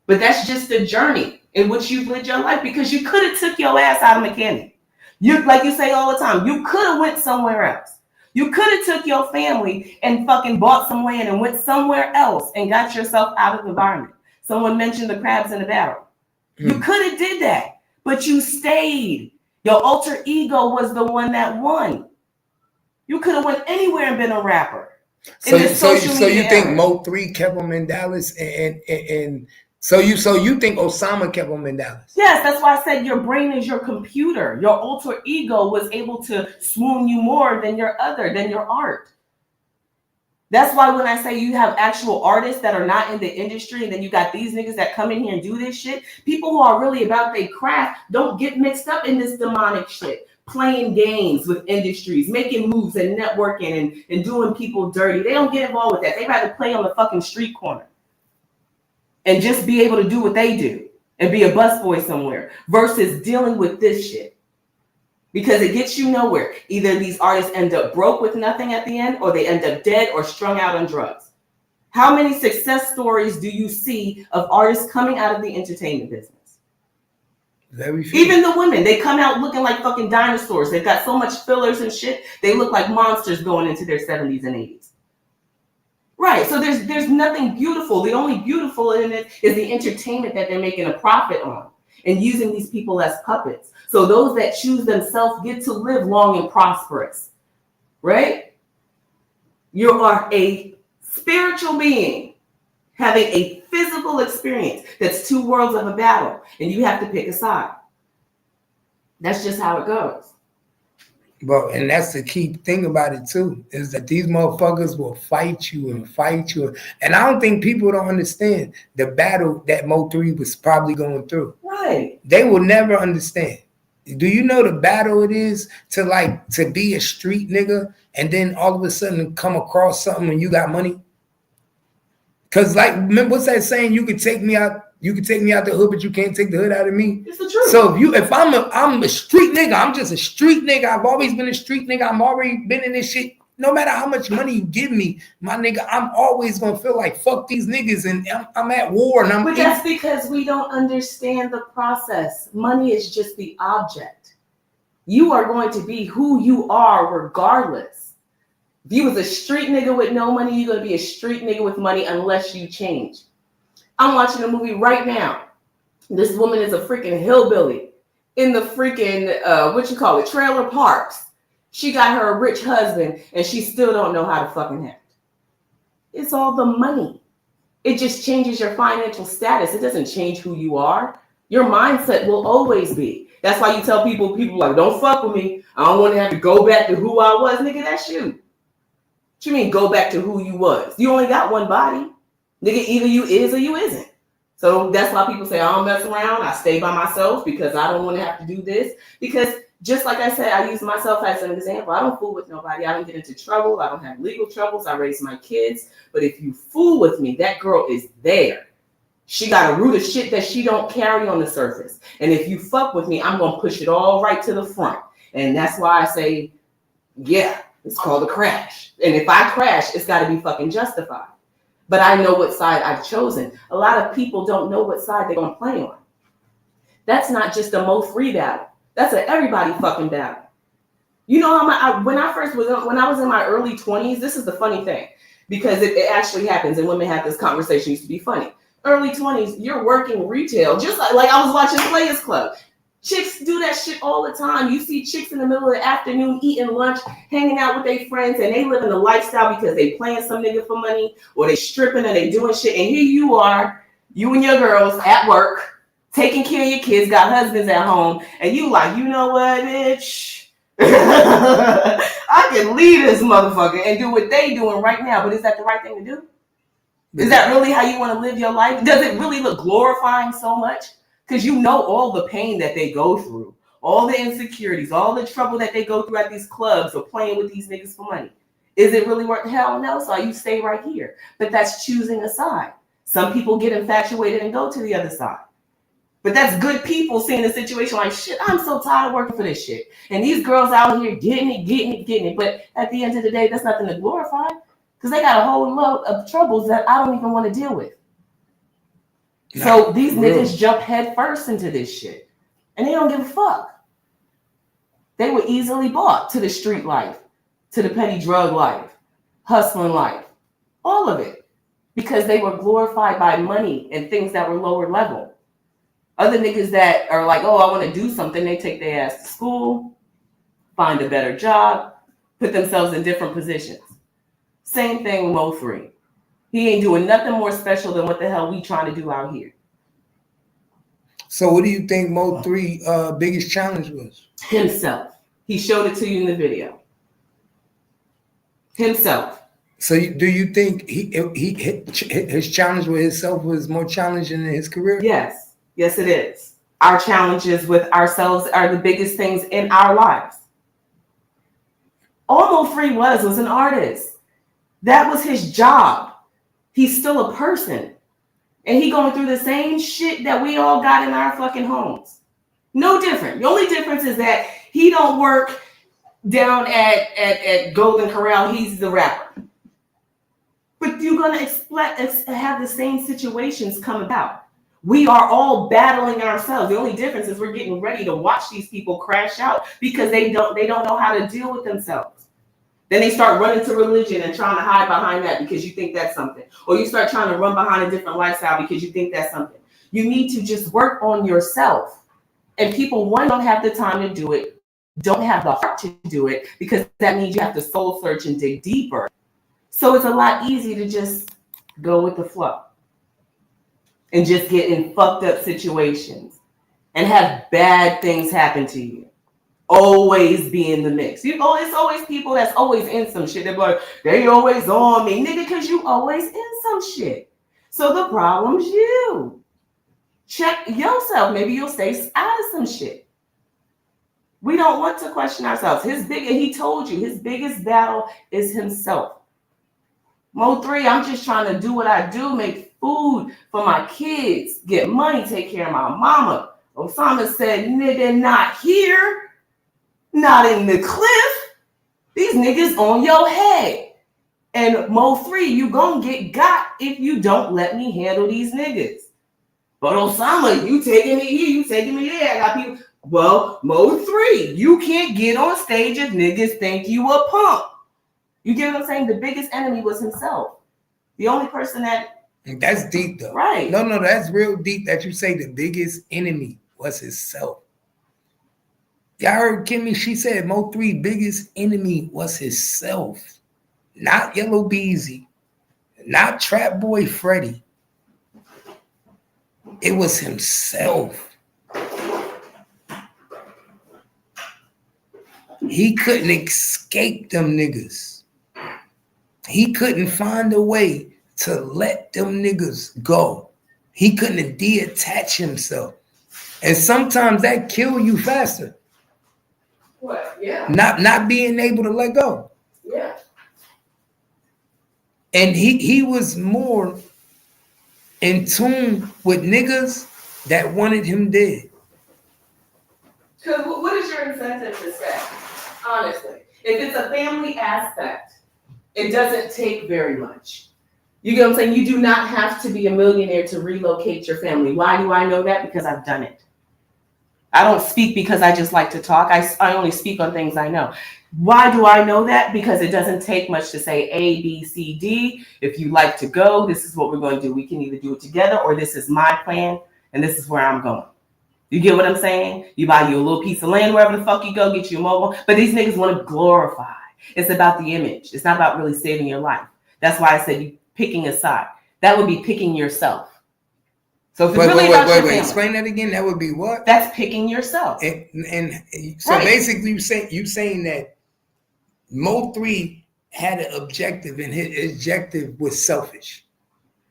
But that's just the journey in which you've lived your life, because you could have took your ass out of mechanic. You, like you say all the time, you could have went somewhere else. You could have took your family and fucking bought some land and went somewhere else and got yourself out of the environment. Someone mentioned the crabs in the barrel. You could have did that, but you stayed. Your alter ego was the one that won. You could have went anywhere and been a rapper. So you think MO3 kept him in Dallas, and so you think Osama kept him in Dallas? Yes, that's why I said your brain is your computer. Your alter ego was able to swoon you more than your art. That's why when I say you have actual artists that are not in the industry, and then you got these niggas that come in here and do this shit, people who are really about their craft don't get mixed up in this demonic shit. Playing games with industries, making moves and networking and doing people dirty. They don't get involved with that. They rather play on the fucking street corner and just be able to do what they do and be a busboy somewhere versus dealing with this shit. Because it gets you nowhere. Either these artists end up broke with nothing at the end, or they end up dead or strung out on drugs. How many success stories do you see of artists coming out of the entertainment business? Very few. Even the women, they come out looking like fucking dinosaurs. They've got so much fillers and shit. They look like monsters going into their 70s and 80s. Right. So there's nothing beautiful. The only beautiful in it is the entertainment that they're making a profit on and using these people as puppets. So those that choose themselves get to live long and prosperous. Right? You are a spiritual being having a physical experience that's two worlds of a battle, and you have to pick a side. That's just how it goes. But and that's the key thing about it too, is that these motherfuckers will fight you and fight you. And I don't think people don't understand the battle that MO3 was probably going through. Right. They will never understand. Do you know the battle it is to be a street nigga and then all of a sudden come across something when you got money? Cause like, remember what's that saying? You can take me out the hood, but you can't take the hood out of me. It's the truth. So if I'm a street nigga, I'm just a street nigga. I've always been a street nigga. I'm already been in this shit. No matter how much money you give me, my nigga, I'm always gonna feel like fuck these niggas, and I'm at war. And but that's because we don't understand the process. Money is just the object. You are going to be who you are regardless. If you was a street nigga with no money, you're going to be a street nigga with money unless you change. I'm watching a movie right now. This woman is a freaking hillbilly in the freaking, trailer parks. She got her a rich husband and she still don't know how to fucking act. It's all the money. It just changes your financial status. It doesn't change who you are. Your mindset will always be. That's why you tell people like, don't fuck with me. I don't want to have to go back to who I was. Nigga, that's you. What you mean go back to who you was? You only got one body. Nigga, either you is or you isn't. So that's why people say, I don't mess around. I stay by myself because I don't want to have to do this. Because just like I said, I use myself as an example. I don't fool with nobody. I don't get into trouble. I don't have legal troubles. I raise my kids. But if you fool with me, that girl is there. She got a root of shit that she don't carry on the surface. And if you fuck with me, I'm going to push it all right to the front. And that's why I say, yeah, it's called a crash. And if I crash, it's got to be fucking justified. But I know what side I've chosen. A lot of people don't know what side they're going to play on. That's not just a MO3 battle. That's an everybody fucking battle. You know how when I was in my early 20s, this is the funny thing, because it actually happens, and women have this conversation, used to be funny. Early 20s, you're working retail, just like I was watching Players Club. Chicks do that shit all the time. You see chicks in the middle of the afternoon eating lunch, hanging out with their friends, and they living the lifestyle because they playing some nigga for money, or they stripping, or they doing shit. And here you are, you and your girls at work, taking care of your kids, got husbands at home, and you like, you know what, bitch? I can leave this motherfucker and do what they doing right now, but is that the right thing to do? Is that really how you want to live your life? Does it really look glorifying so much? Because you know all the pain that they go through, all the insecurities, all the trouble that they go through at these clubs or playing with these niggas for money. Is it really worth? Hell no, so you stay right here. But that's choosing a side. Some people get infatuated and go to the other side. But that's good people seeing the situation like, shit, I'm so tired of working for this shit. And these girls out here getting it. But at the end of the day, that's nothing to glorify, because they got a whole load of troubles that I don't even want to deal with. So these niggas jump head first into this shit, and they don't give a fuck. They were easily bought to the street life, to the petty drug life, hustling life, all of it, because they were glorified by money and things that were lower level. Other niggas that are like, oh, I want to do something, they take their ass to school, find a better job, put themselves in different positions. Same thing with MO3. He ain't doing nothing more special than what the hell we trying to do out here. So what do you think MO3 biggest challenge was? Himself. He showed it to you in the video. Himself. So do you think his challenge with himself was more challenging in his career? Yes. Yes, it is. Our challenges with ourselves are the biggest things in our lives. All MO3 was an artist. That was his job. He's still a person. And he going through the same shit that we all got in our fucking homes. No different. The only difference is that he don't work down at Golden Corral. He's the rapper. But you're going to have the same situations come about. We are all battling ourselves. The only difference is we're getting ready to watch these people crash out because they don't know how to deal with themselves. Then they start running to religion and trying to hide behind that because you think that's something. Or you start trying to run behind a different lifestyle because you think that's something. You need to just work on yourself. And people, one, don't have the time to do it, don't have the heart to do it, because that means you have to soul search and dig deeper. So it's a lot easier to just go with the flow and just get in fucked up situations and have bad things happen to you. Always be in the mix. You know, it's always people that's always in some shit. They're like, they always on me, nigga, because you always in some shit. So the problem's you. Check yourself. Maybe you'll stay out of some shit. We don't want to question ourselves. He told you his biggest battle is himself. MO3, I'm just trying to do what I do, make food for my kids, get money, take care of my mama. Osama said, nigga, not here. Not in the cliff. These niggas on your head. And MO3, you gonna get got if you don't let me handle these niggas. But Osama, you taking me here, you taking me there. I got people. Well, MO3, you can't get on stage if niggas think you a punk. You get what I'm saying? The biggest enemy was himself. The only person that... That's deep, though. Right. No, that's real deep that you say the biggest enemy was himself. Y'all heard Kimmy, she said MO3 biggest enemy was himself. Not Yellow Beezy. Not Trap Boy Freddy. It was himself. He couldn't escape them niggas. He couldn't find a way to let them niggas go. He couldn't detach himself. And sometimes that kill you faster. What? Yeah. Not being able to let go. Yeah. And he was more in tune with niggas that wanted him dead. Because what is your incentive to stay? Honestly, if it's a family aspect, it doesn't take very much. You get what I'm saying? You do not have to be a millionaire to relocate your family. Why do I know that? Because I've done it. I don't speak because I just like to talk. I only speak on things I know. Why do I know that? Because it doesn't take much to say A, B, C, D. If you like to go, this is what we're going to do. We can either do it together or this is my plan and this is where I'm going. You get what I'm saying? You buy you a little piece of land wherever the fuck you go, get you a mobile. But these niggas want to glorify. It's about the image. It's not about really saving your life. That's why I said you picking a side. That would be picking yourself. So if it's really about your family, explain that again. That would be what? That's picking yourself. And so right. Basically, you saying that MO3 had an objective, and his objective was selfish.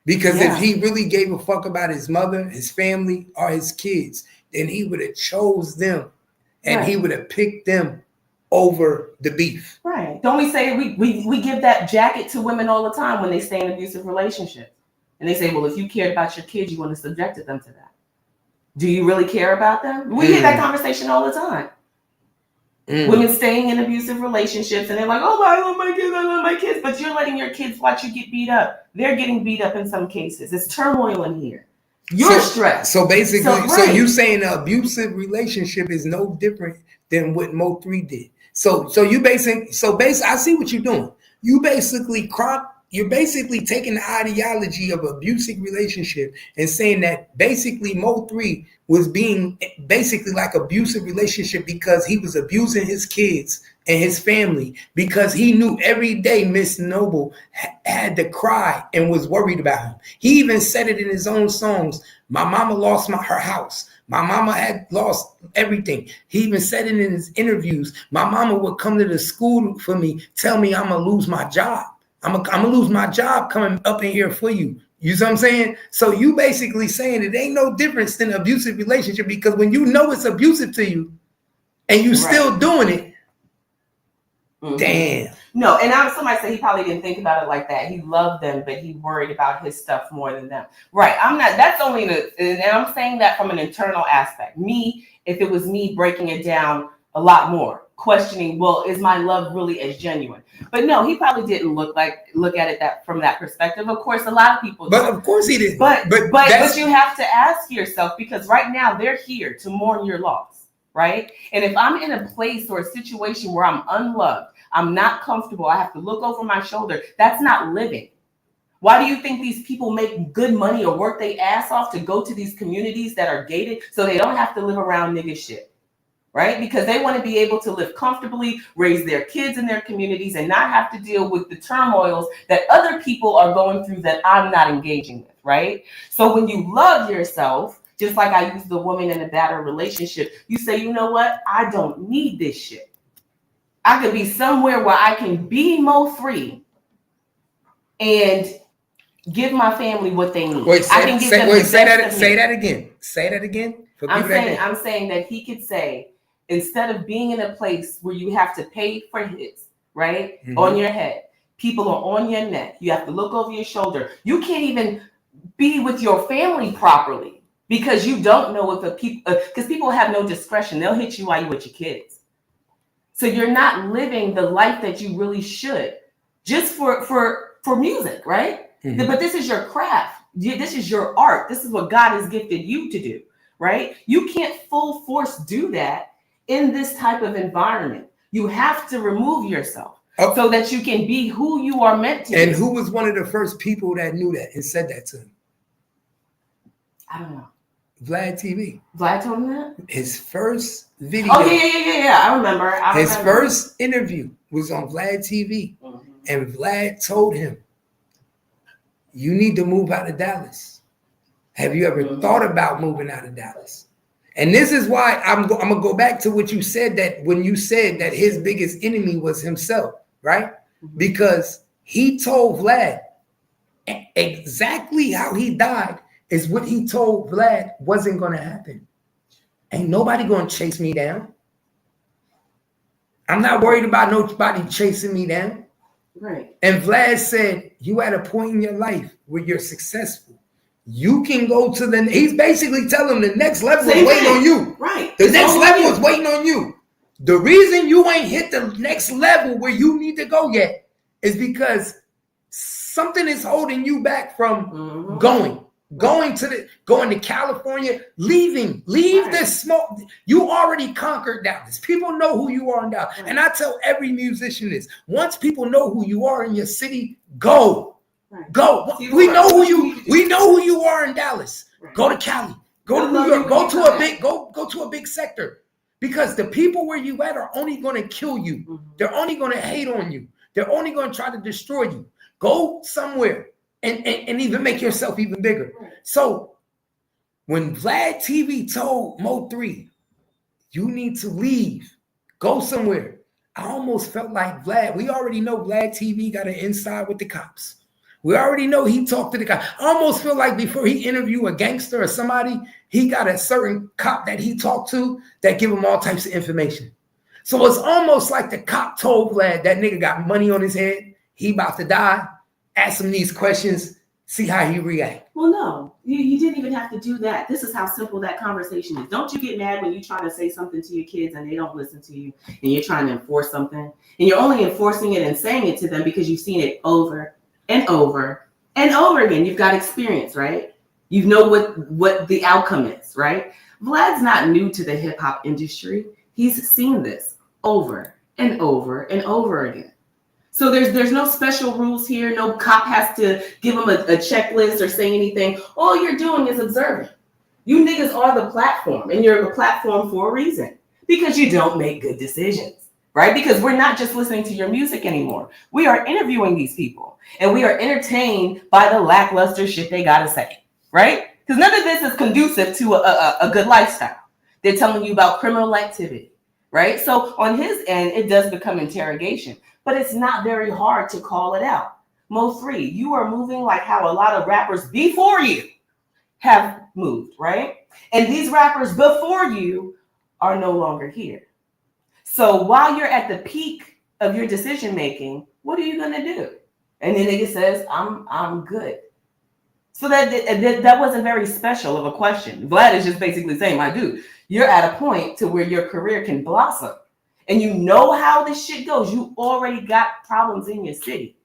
Because if he really gave a fuck about his mother, his family, or his kids, then he would have chose them, and he would have picked them over the beef. Right. Don't we say we give that jacket to women all the time when they stay in abusive relationships? And they say, well, if you cared about your kids, you wouldn't have subjected them to that. Do you really care about them? We hear that conversation all the time. Women staying in abusive relationships and they're like, oh, I love my kids, I love my kids. But you're letting your kids watch you get beat up. They're getting beat up in some cases. It's turmoil in here. You're stressed. So basically, so you saying an abusive relationship is no different than what MO3 did. So you basically, I see what you're doing. You're basically taking the ideology of abusive relationship and saying that basically MO3 was being basically like abusive relationship because he was abusing his kids and his family because he knew every day Miss Noble had to cry and was worried about him. He even said it in his own songs. My mama lost her house. My mama had lost everything. He even said it in his interviews. My mama would come to the school for me, tell me I'm going to lose my job. I'm gonna lose my job coming up in here for you. You see what I'm saying? So you basically saying it ain't no difference than an abusive relationship because when you know it's abusive to you and you still doing it, damn. No, and somebody said he probably didn't think about it like that. He loved them, but he worried about his stuff more than them. Right. That's only, and I'm saying that from an internal aspect. Me, if it was me breaking it down a lot more. Questioning, well, is my love really as genuine? But no, he probably didn't look at it from that perspective. Of course, a lot of people do. But of course he didn't. But you have to ask yourself, because right now they're here to mourn your loss, right? And if I'm in a place or a situation where I'm unloved, I'm not comfortable. I have to look over my shoulder. That's not living. Why do you think these people make good money or work their ass off to go to these communities that are gated so they don't have to live around nigga shit? Right? Because they want to be able to live comfortably, raise their kids in their communities, and not have to deal with the turmoils that other people are going through that I'm not engaging with, right? So when you love yourself, just like I use the woman in a battered relationship, you say, you know what? I don't need this shit. I could be somewhere where I can be MO3 and give my family what they need. Wait, I can give them the best say that. of me. Say that again. Say that again. I'm saying that he could say, instead of being in a place where you have to pay for hits, right, on your head, people are on your neck. You have to look over your shoulder. You can't even be with your family properly because you don't know if because people have no discretion. They'll hit you while you're with your kids. So you're not living the life that you really should, just for music, right? But this is your craft. This is your art. This is what God has gifted you to do, right? You can't full force do that in this type of environment. You have to remove yourself so that you can be who you are meant to be. And who was one of the first people that knew that and said that to him? I don't know. Vlad TV. Vlad told him that? His first video. Oh, yeah. I remember. His first interview was on Vlad TV. And Vlad told him, you need to move out of Dallas. Have you ever thought about moving out of Dallas? And this is why I'm going to go back to what you said, that when you said that his biggest enemy was himself, right? Because he told Vlad exactly how he died is what he told Vlad wasn't going to happen. Ain't nobody going to chase me down. I'm not worried about nobody chasing me down. Right. And Vlad said, you at a point in your life where you're successful. You can go to he's basically telling them the next level is waiting on you. Right. The next level is waiting on you. The reason you ain't hit the next level where you need to go yet is because something is holding you back from going to California, leave this small. You already conquered Dallas. People know who you are in Dallas. Right. And I tell every musician this: once people know who you are in your city, go. Right. Go. We know who you are in Dallas. Right. Go to Cali. Go to New York. Go to a big sector. Because the people where you at are only going to kill you. They're only going to hate on you. They're only going to try to destroy you. Go somewhere and even make yourself even bigger. Right. So when Vlad TV told Mo3, you need to leave, go somewhere, I almost felt like Vlad. We already know Vlad TV got an inside with the cops. We already know he talked to the guy. I almost feel like before he interviewed a gangster or somebody, he got a certain cop that he talked to that give him all types of information. So it's almost like the cop told Vlad, that nigga got money on his head. He about to die. Ask him these questions. See how he react. Well, no, you didn't even have to do that. This is how simple that conversation is. Don't you get mad when you try to say something to your kids and they don't listen to you and you're trying to enforce something and you're only enforcing it and saying it to them because you've seen it over and over and over again. You've got experience, right? You know what the outcome is, right? Vlad's not new to the hip hop industry. He's seen this over and over and over again. So there's no special rules here. No cop has to give him a checklist or say anything. All you're doing is observing. You niggas are the platform, and you're the platform for a reason. Because you don't make good decisions, right? Because we're not just listening to your music anymore. We are interviewing these people, and we are entertained by the lackluster shit they gotta say, right? Because none of this is conducive to a good lifestyle. They're telling you about criminal activity, right? So on his end, it does become interrogation. But it's not very hard to call it out. Mo3, you are moving like how a lot of rappers before you have moved, right? And these rappers before you are no longer here. So while you're at the peak of your decision making, what are you gonna do? And then nigga says, I'm good. So that wasn't very special of a question. Vlad is just basically saying, my dude, you're at a point to where your career can blossom. And you know how this shit goes. You already got problems in your city.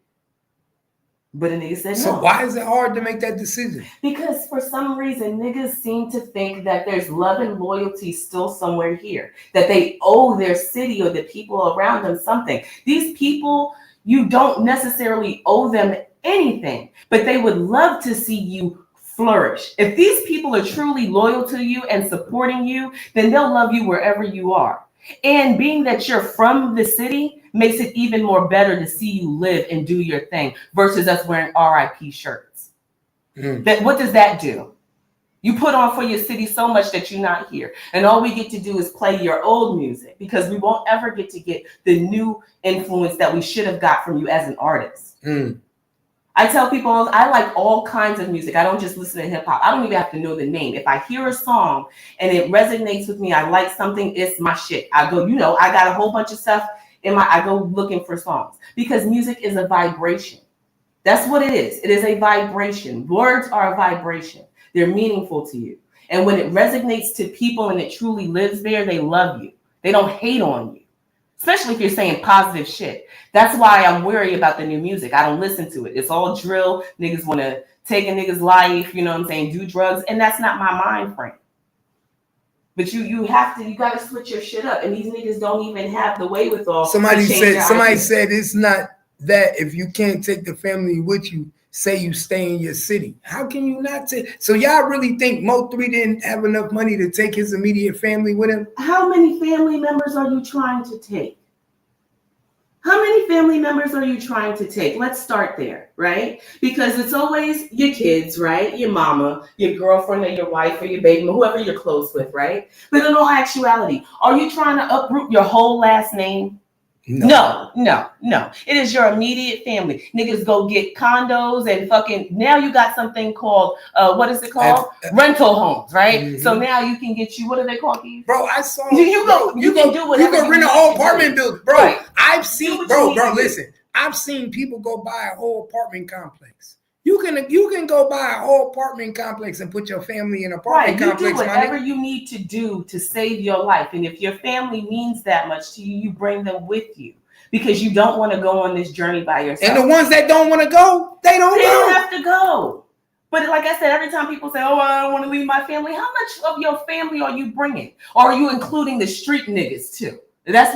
But a nigga said no. So why is it hard to make that decision? Because for some reason, niggas seem to think that there's love and loyalty still somewhere here. That they owe their city or the people around them something. These people, you don't necessarily owe them anything, but they would love to see you flourish. If these people are truly loyal to you and supporting you, then they'll love you wherever you are. And being that you're from the city makes it even more better to see you live and do your thing versus us wearing RIP shirts. What does that do? You put on for your city so much that you're not here. And all we get to do is play your old music because we won't ever get to get the new influence that we should have got from you as an artist. I tell people I like all kinds of music. I don't just listen to hip hop. I don't even have to know the name. If I hear a song and it resonates with me, I like something, it's my shit. I go, I got a whole bunch of stuff I go looking for songs because music is a vibration. That's what it is. It is a vibration. Words are a vibration. They're meaningful to you. And when it resonates to people and it truly lives there, they love you. They don't hate on you. Especially if you're saying positive shit. That's why I'm worried about the new music. I don't listen to it. It's all drill. Niggas want to take a nigga's life, do drugs. And that's not my mind frame. But you got to switch your shit up. And these niggas don't even have the wherewithal. Somebody said it's not that if you can't take the family with you, say you stay in your city. How can you not take? So y'all really think MO3 didn't have enough money to take his immediate family with him? How many family members are you trying to take? How many family members are you trying to take? Let's start there, right? Because it's always your kids, right? Your mama, your girlfriend or your wife or your baby, whoever you're close with, right? But in all actuality, are you trying to uproot your whole last name? No. It is your immediate family. Niggas go get condos and fucking, now you got something called, what is it called? Rental homes, right? Mm-hmm. So now you can get you, what are they called? Bro, I saw. You can do whatever. You can rent a whole apartment building. Bro, right. I've seen, listen. I've seen people go buy a whole apartment complex. You can go buy a whole apartment complex and put your family in an apartment complex. You do whatever you need to do to save your life. And if your family means that much to you, you bring them with you because you don't want to go on this journey by yourself. And the ones that don't want to go, they don't have to go. But like I said, every time people say, oh, I don't want to leave my family, how much of your family are you bringing? Or are you including the street niggas too? That's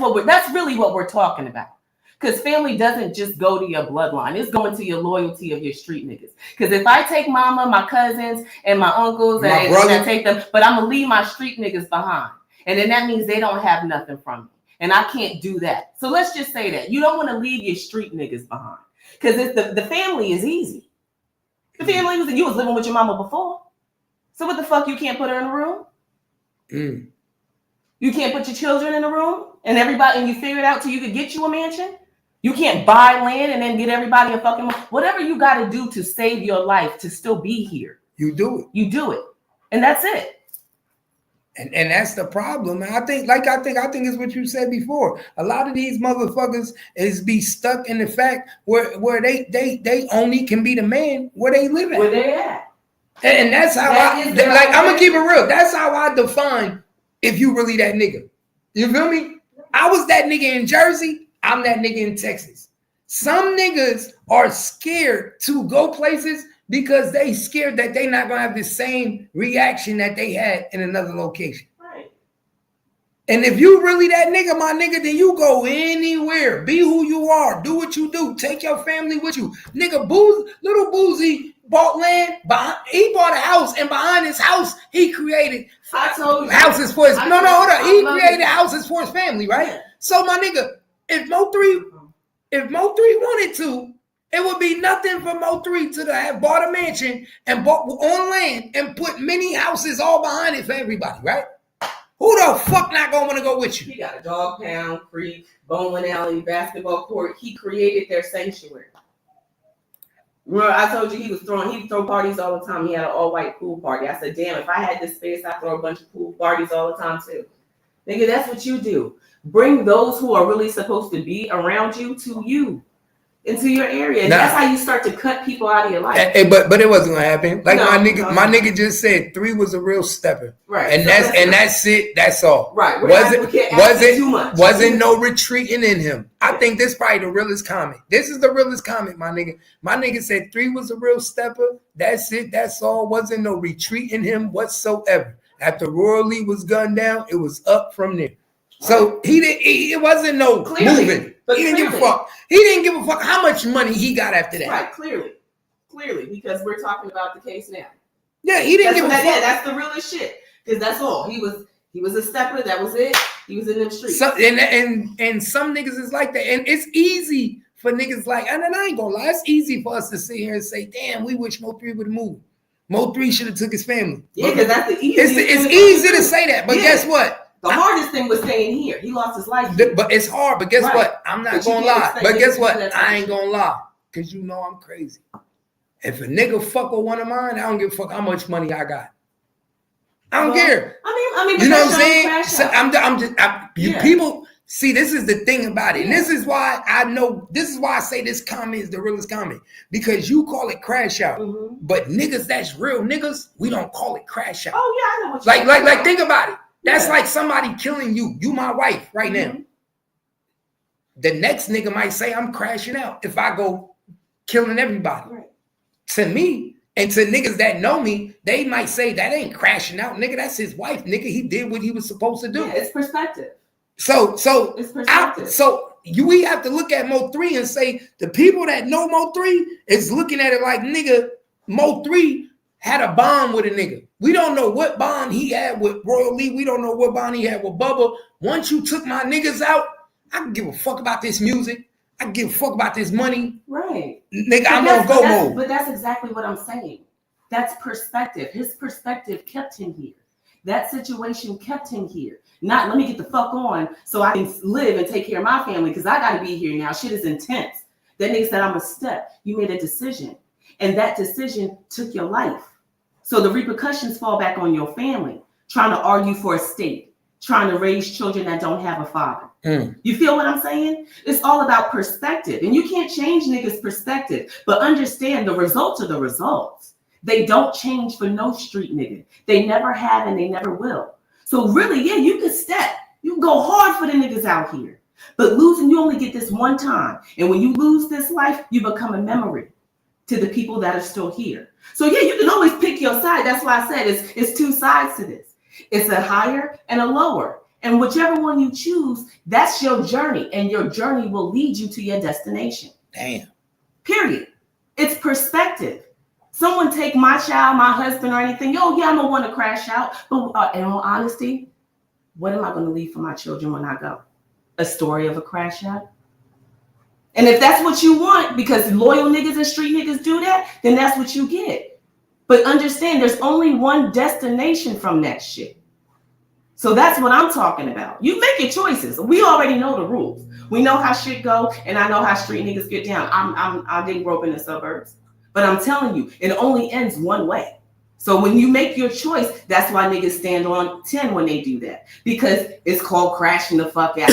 really what we're talking about. Because family doesn't just go to your bloodline. It's going to your loyalty of your street niggas. Because if I take mama, my cousins, and my uncles, and I take them, but I'm going to leave my street niggas behind. And then that means they don't have nothing from me. And I can't do that. So let's just say that. You don't want to leave your street niggas behind. Because the family is easy. The family you was living with your mama before. So what the fuck, you can't put her in a room? You can't put your children in a room? And you figure it out till you could get you a mansion? You can't buy land and then get everybody a fucking whatever you got to do to save your life to still be here. You do it. You do it, and that's it. And that's the problem. And I think it's what you said before. A lot of these motherfuckers is be stuck in the fact where they only can be the man where they live at. Where they at. And that's how I'm gonna keep it real. That's how I define if you really that nigga. You feel me? I was that nigga in Jersey. I'm that nigga in Texas. Some niggas are scared to go places because they scared that they not gonna have the same reaction that they had in another location. Right. And if you really that nigga, my nigga, then you go anywhere. Be who you are. Do what you do. Take your family with you. Nigga, Little Boozy bought land. He bought a house, and behind his house, he created houses for his. Hold on. He created houses for his family, right? Yeah. So my nigga. If MO3 wanted to, it would be nothing for MO3 to have bought a mansion and bought on land and put many houses all behind it for everybody, right? Who the fuck not gonna want to go with you? He got a dog pound, creek, bowling alley, basketball court. He created their sanctuary. Remember, I told you he'd throw parties all the time. He had an all-white pool party. I said, damn, if I had this space, I'd throw a bunch of pool parties all the time too. Nigga, that's what you do. Bring those who are really supposed to be around you to you. into your area. And that's how you start to cut people out of your life. But it wasn't gonna happen. Like my nigga just said, 3 was a real stepper. Right. And that's it. That's all. Right. Wasn't no retreating in him. I think this probably the realest comment. This is the realest comment, my nigga. My nigga said 3 was a real stepper. That's it. That's all. Wasn't no retreat in him whatsoever. After Royal Lee was gunned down, it was up from there. So it wasn't no moving. He didn't give a fuck. He didn't give a fuck how much money he got after that. Right, clearly, because we're talking about the case now. Yeah, he didn't give a fuck. Yeah, that's the realest shit. Because that's all. He was a stepper. That was it. He was in them streets. And some niggas is like that. And it's easy for niggas like, and I ain't gonna lie, it's easy for us to sit here and say, damn, we wish MO3 would have moved. MO3 should have took his family. Yeah, because that's the easiest. It's easy to say that, but guess what? The hardest thing was staying here. He lost his life. But it's hard. But guess what? I'm not gonna lie. But guess what? I ain't gonna lie. Because you know I'm crazy. If a nigga fuck with one of mine, I don't give a fuck how much money I got. I don't care. I mean, you know what I'm saying? So people see, this is the thing about it. And this is why I say this comment is the realest comment. Because you call it crash out. Mm-hmm. But niggas that's real niggas, we don't call it crash out. Oh yeah, I know what you're like think about it. That's like somebody killing you. You my wife right now. The next nigga might say I'm crashing out if I go killing everybody. Right. To me, and to niggas that know me, they might say that ain't crashing out, nigga. That's his wife, nigga. He did what he was supposed to do. Yeah, it's perspective. So it's perspective. We have to look at Mo3 and say the people that know Mo3 is looking at it like, nigga, Mo3 had a bond with a nigga. We don't know what bond he had with Royal Lee. We don't know what bond he had with Bubba. Once you took my niggas out, I can give a fuck about this music. I can give a fuck about this money. Right. Nigga, I'm on go mode. But that's exactly what I'm saying. That's perspective. His perspective kept him here. That situation kept him here. Not let me get the fuck on so I can live and take care of my family because I got to be here now. Shit is intense. That nigga said, I'm a step. You made a decision. And that decision took your life. So the repercussions fall back on your family, trying to argue for a state, trying to raise children that don't have a father. You feel what I'm saying? It's all about perspective. And you can't change niggas' perspective, but understand the results are the results. They don't change for no street nigga. They never have and they never will. So really, yeah, you can step. You can go hard for the niggas out here. But losing, you only get this one time. And when you lose this life, you become a memory to the people that are still here. So yeah, you can always pick your side. That's why I said it's two sides to this. It's a higher and a lower. And whichever one you choose, that's your journey. And your journey will lead you to your destination. Damn. Period. It's perspective. Someone take my child, my husband, or anything. Yo, yeah, I'm going to want to crash out. But in all honesty, what am I going to leave for my children when I go? A story of a crash out? And if that's what you want, because loyal niggas and street niggas do that, then that's what you get. But understand, there's only one destination from that shit. So that's what I'm talking about. You make your choices. We already know the rules. We know how shit go, and I know how street niggas get down. I didn't grow up in the suburbs, but I'm telling you, it only ends one way. So when you make your choice, that's why niggas stand on 10 when they do that, because it's called crashing the fuck out.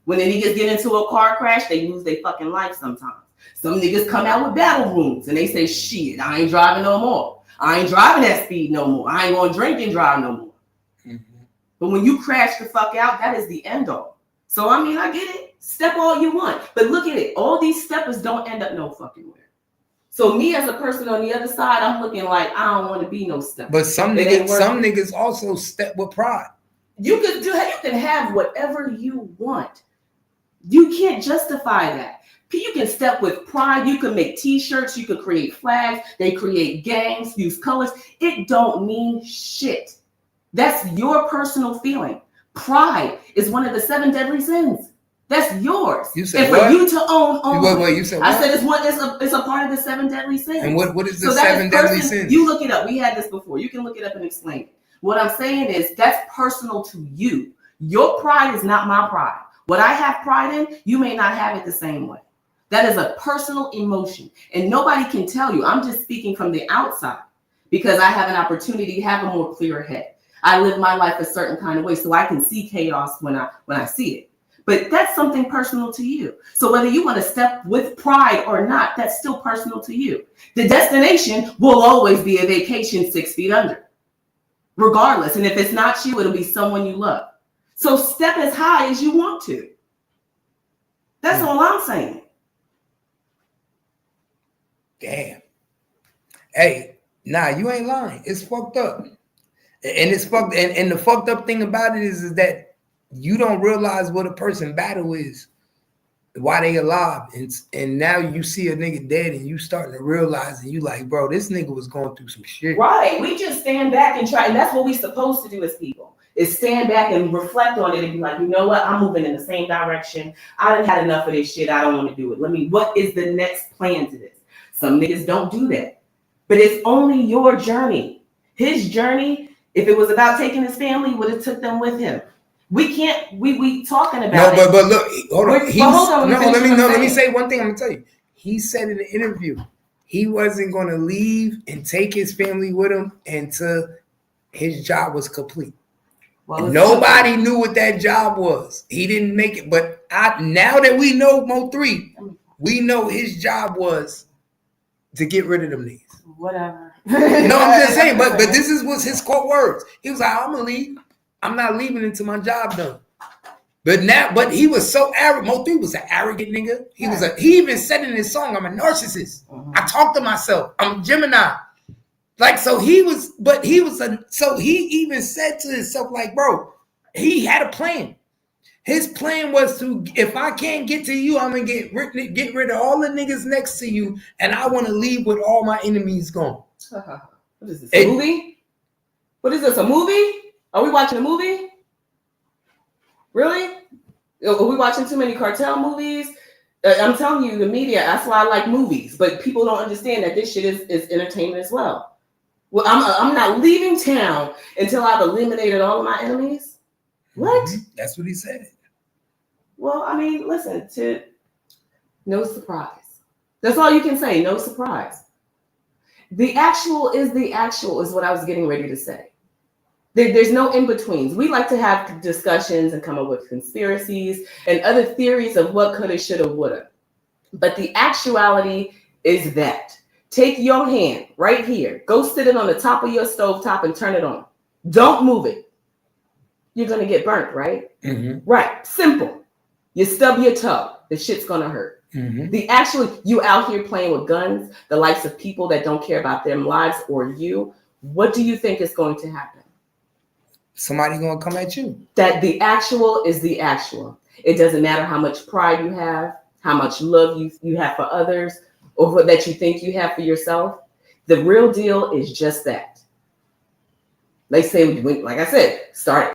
When the niggas get into a car crash, they lose their fucking life sometimes. Some niggas come out with battle wounds and they say, shit, I ain't driving no more. I ain't driving that speed no more. I ain't gonna drink and drive no more. Mm-hmm. But when you crash the fuck out, that is the end all. So, I mean, I get it. Step all you want. But look at it. All these steppers don't end up no fucking where. So me as a person on the other side, I'm looking like I don't want to be no stepper. But some niggas also step with pride. You can have whatever you want. You can't justify that. You can step with pride. You can make t-shirts. You can create flags. They create gangs, use colors. It don't mean shit. That's your personal feeling. Pride is one of the 7 deadly sins. That's yours. You said and for what? You to own. Wait, you said what? I said it's a part of the 7 deadly sins. And what is the 7 deadly sins? You look it up. We had this before. You can look it up and explain it. What I'm saying is that's personal to you. Your pride is not my pride. What I have pride in, you may not have it the same way. That is a personal emotion. And nobody can tell you. I'm just speaking from the outside because I have an opportunity to have a more clear head. I live my life a certain kind of way so I can see chaos when I see it. But that's something personal to you. So whether you want to step with pride or not, that's still personal to you. The destination will always be a vacation 6 feet under, regardless. And if it's not you, it'll be someone you love. So step as high as you want to. That's all I'm saying. Damn. Hey, nah, you ain't lying. It's fucked up. And it's fucked. And the fucked up thing about it is that you don't realize what a person battle is, why they alive. And now you see a nigga dead and you starting to realize, and you like, bro, this nigga was going through some shit. Right. We just stand back and try. And that's what we're supposed to do as people, is stand back and reflect on it and be like, you know what? I'm moving in the same direction. I done had enough of this shit. I don't want to do it. What is the next plan to this? Some niggas don't do that. But it's only your journey. His journey, if it was about taking his family, would have took them with him. We can't, we talking about it. But look, hold on. Let me say one thing. I'm gonna tell you. He said in the interview, he wasn't gonna leave and take his family with him until his job was complete. Well, nobody knew what that job was. He didn't make it. But now that we know MO3, we know his job was to get rid of them niggas. Whatever. No, I'm just saying, but this was his quote words. He was like, I'm gonna leave. I'm not leaving until my job done. But he was so arrogant. MO3 was an arrogant nigga. He even said in his song, I'm a narcissist. I talk to myself. I'm a Gemini. Like, so he even said to himself, like, bro, he had a plan. His plan was to, if I can't get to you, I'm gonna get rid of all the niggas next to you, and I want to leave with all my enemies gone. What is this, a movie? What is this, a movie? Are we watching a movie? Really? Are we watching too many cartel movies? I'm telling you, the media, that's why I like movies, but people don't understand that this shit is entertainment as well. Well, I'm not leaving town until I've eliminated all of my enemies. What? That's what he said. Well, I mean, listen, no surprise. That's all you can say, no surprise. The actual is what I was getting ready to say. There's no in-betweens. We like to have discussions and come up with conspiracies and other theories of what coulda, shoulda, woulda. But the actuality is that. Take your hand right here. Go sit it on the top of your stovetop and turn it on. Don't move it. You're going to get burnt, right? Mm-hmm. Right. Simple. You stub your toe. The shit's going to hurt. Mm-hmm. You out here playing with guns, the likes of people that don't care about their lives or you. What do you think is going to happen? Somebody going to come at you. That the actual is the actual. It doesn't matter how much pride you have, how much love you have for others, or what that you think you have for yourself. The real deal is just that. They say, like I said, start